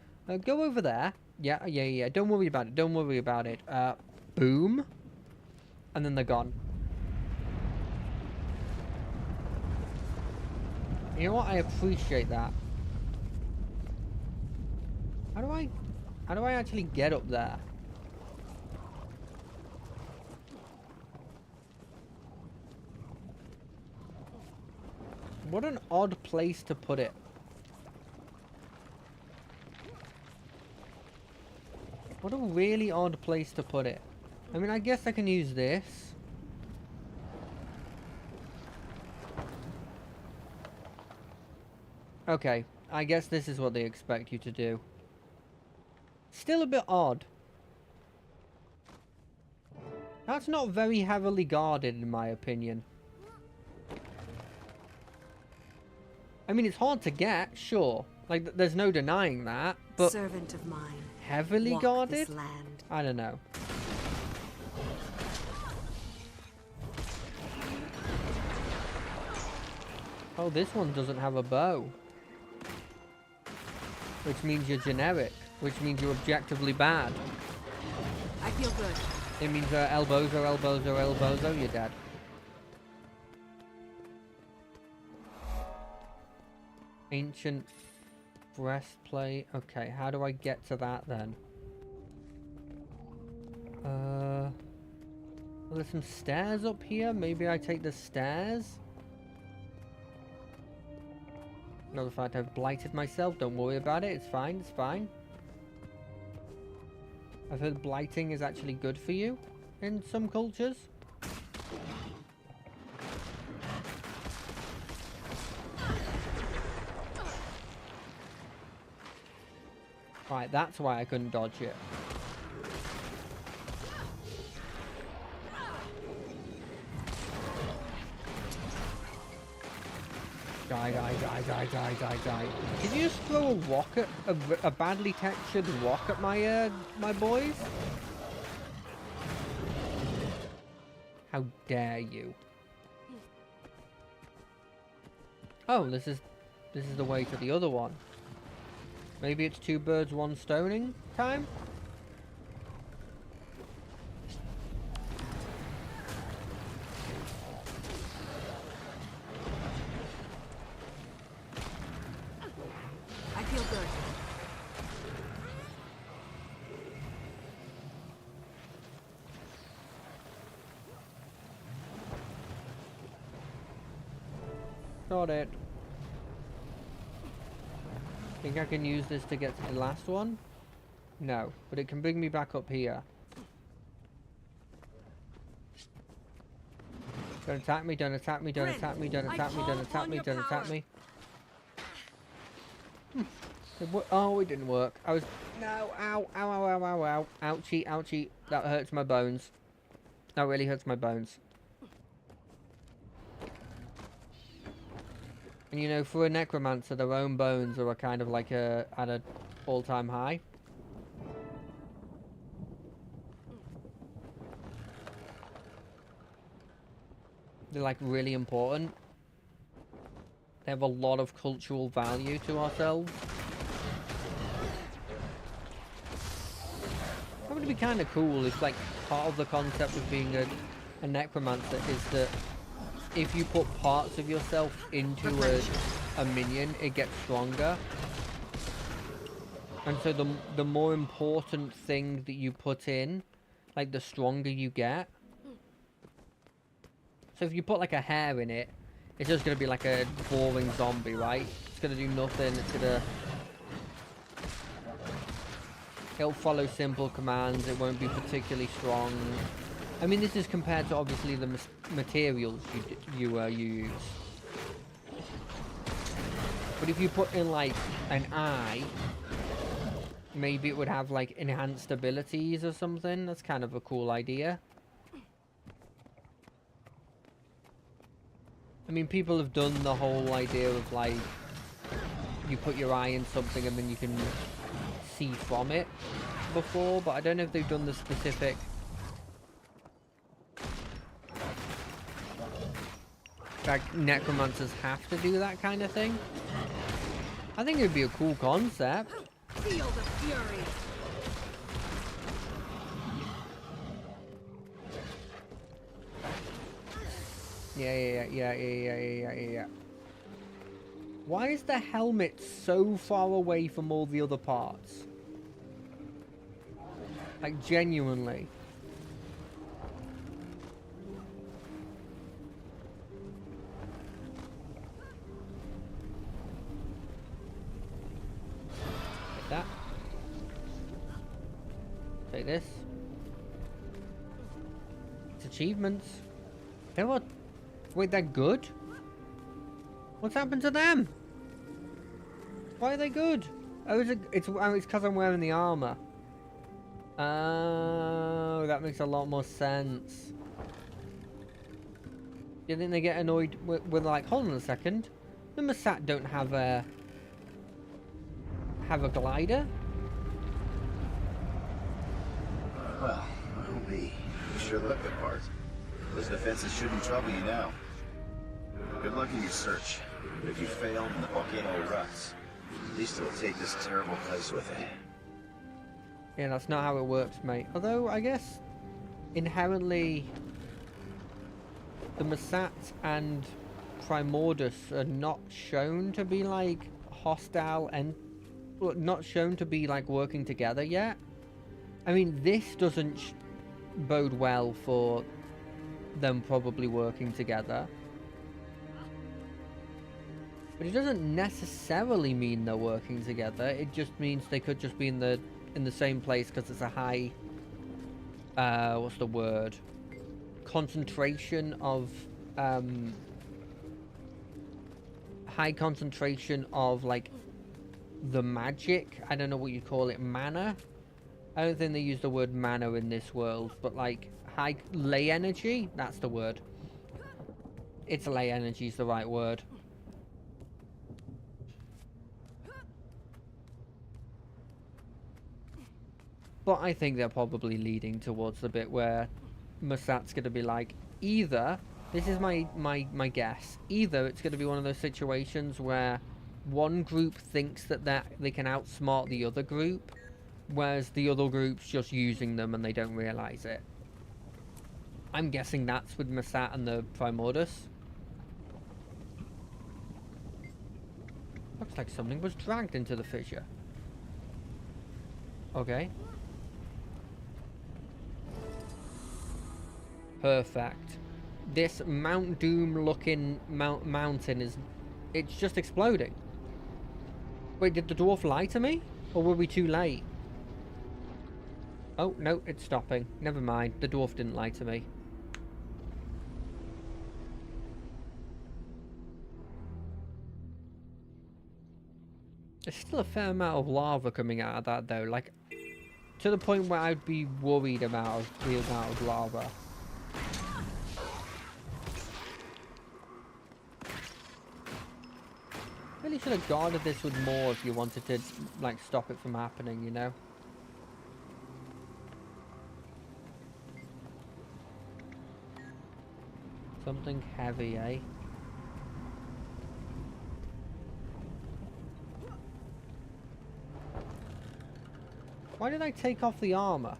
go over there. Yeah, don't worry about it, don't worry about it. Boom, and then they're gone. You know what? I appreciate that. How do I actually get up there? What an odd place to put it. What a really odd place to put it. I mean, I guess I can use this. Okay, I guess this is what they expect you to do. Still a bit odd. That's not very heavily guarded, in my opinion. I mean, it's hard to get, sure. Like, there's no denying that, but... Servant of mine. Heavily guarded? This land. I don't know. Oh, this one doesn't have a bow. Which means you're generic. Which means you're objectively bad. I feel good. It means elbows, you're dead. Ancient breastplate. Okay, how do I get to that then? Well, there's some stairs up here. Maybe I take the stairs? No, the fact I've blighted myself. Don't worry about it. It's fine. It's fine. I've heard blighting is actually good for you in some cultures. Right, that's why I couldn't dodge it. Die. Did you just throw a rock at a badly textured rock at my my boys? How dare you? Oh, this is the way to the other one. Maybe it's 2 birds, 1 stoning time? I feel good. Got it. Think I can use this to get to the last one? No, but it can bring me back up here. Don't attack me, don't attack me, don't attack me, don't attack me, don't attack me, don't attack me. Oh, it didn't work. I was... No, ow, ow, ow, ow, ow, ow. Ouchie, ouchie. That hurts my bones. That really hurts my bones. And you know, for a necromancer, their own bones are kind of like at an all-time high. They're like really important. They have a lot of cultural value to ourselves. That would be kind of cool if, like, part of the concept of being a necromancer is that if you put parts of yourself into a minion, it gets stronger. And so the more important thing that you put in, like, the stronger you get. So if you put, like, a hair in it, it's just going to be like a boring zombie, right? It's going to do nothing. It's going to... It'll follow simple commands. It won't be particularly strong. I mean, this is compared to, obviously, the materials you use. But if you put in, like, an eye, maybe it would have, like, enhanced abilities or something. That's kind of a cool idea. I mean, people have done the whole idea of, like, you put your eye in something and then you can see from it before, but I don't know if they've done the specific... Like, necromancers have to do that kind of thing. I think it would be a cool concept. Feel the fury. Yeah. Why is the helmet so far away from all the other parts? Like, genuinely. Like that. Take this. It's achievements. Hey, what? Wait, they're good? What's happened to them? Why are they good? Oh, it's because I'm wearing the armor. Oh, that makes a lot more sense. Do you think they get annoyed with like, hold on a second, the Masat don't have a glider? Well, I'll be. You sure look the part. Those defenses shouldn't trouble you now. Good luck in your search. If you fail and the volcano erupts, at least it'll take this terrible place with it. Yeah, that's not how it works, mate. Although, I guess, inherently, the Masat and Primordus are not shown to be, like, hostile and... Well, not shown to be, like, working together yet. I mean, this doesn't bode well for them probably working together. But it doesn't necessarily mean they're working together. It just means they could just be in the same place because it's a high... what's the word? Concentration of... high concentration of, like, the magic. I don't know what you'd call it. Mana? I don't think they use the word mana in this world, but, like, high ley energy? That's the word. It's ley energy is the right word. But I think they're probably leading towards the bit where Masat's going to be like, either, this is my guess, either it's going to be one of those situations where one group thinks that they can outsmart the other group, whereas the other group's just using them and they don't realize it. I'm guessing that's with Masat and the Primordus. Looks like something was dragged into the fissure. Okay. Perfect. This Mount Doom looking mountain is... It's just exploding. Wait, did the dwarf lie to me? Or were we too late? Oh, no, it's stopping. Never mind. The dwarf didn't lie to me. There's still a fair amount of lava coming out of that, though. Like, to the point where I'd be worried about the amount of lava. Really should have guarded this with more if you wanted to, like, stop it from happening, you know? Something heavy, eh? Why did I take off the armor?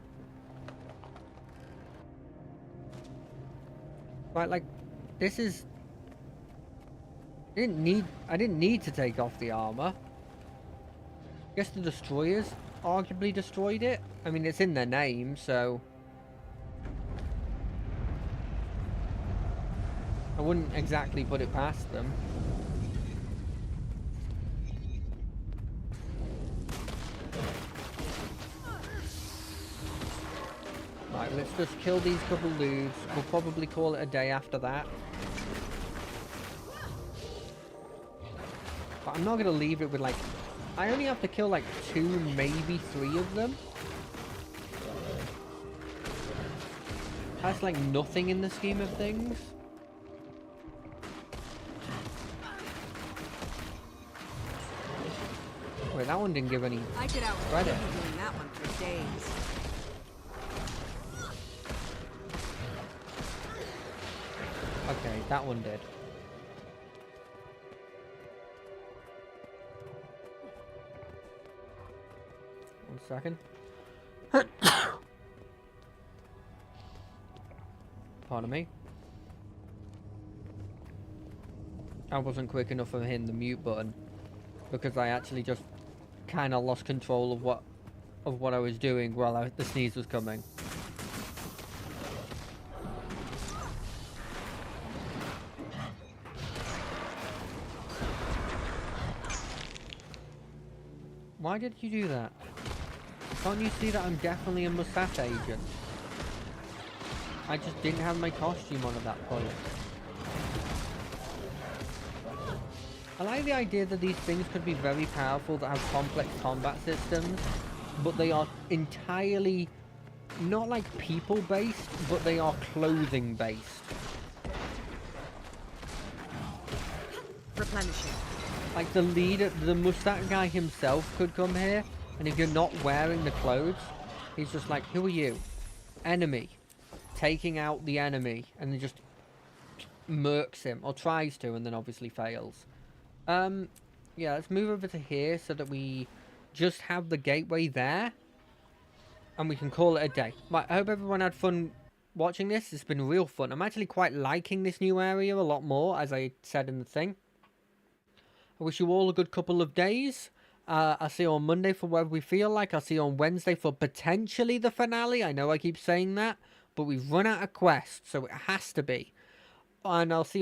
Right, like, this is... I didn't need to take off the armor. Guess the destroyers arguably destroyed it. I mean, it's in their name, so... I wouldn't exactly put it past them. Right, let's just kill these couple dudes. We'll probably call it a day after that. But I'm not going to leave it with, like... I only have to kill, like, 2, maybe 3 of them. That's, like, nothing in the scheme of things. Wait, that one didn't give any I could out credit. doing that one for days. Okay, that one did. One second. Pardon me. I wasn't quick enough for hitting the mute button because I actually just kind of lost control of what I was doing while the sneeze was coming. Why did you do that? Can't you see that I'm definitely a mustache agent? I just didn't have my costume on at that point. I like the idea that these things could be very powerful, that have complex combat systems, but they are entirely not like people-based, but they are clothing-based. Replenishing. Like the leader, the mustache guy himself could come here, and if you're not wearing the clothes, he's just like, who are you? Enemy. Taking out the enemy, and then just murks him, or tries to, and then obviously fails. Yeah, let's move over to here so that we just have the gateway there, and we can call it a day. Right, I hope everyone had fun watching this. It's been real fun. I'm actually quite liking this new area a lot more, as I said in the thing. I wish you all a good couple of days. I'll see you on Monday for whatever we feel like. I'll see you on Wednesday for potentially the finale. I know I keep saying that, but we've run out of quests, so it has to be. And I'll see you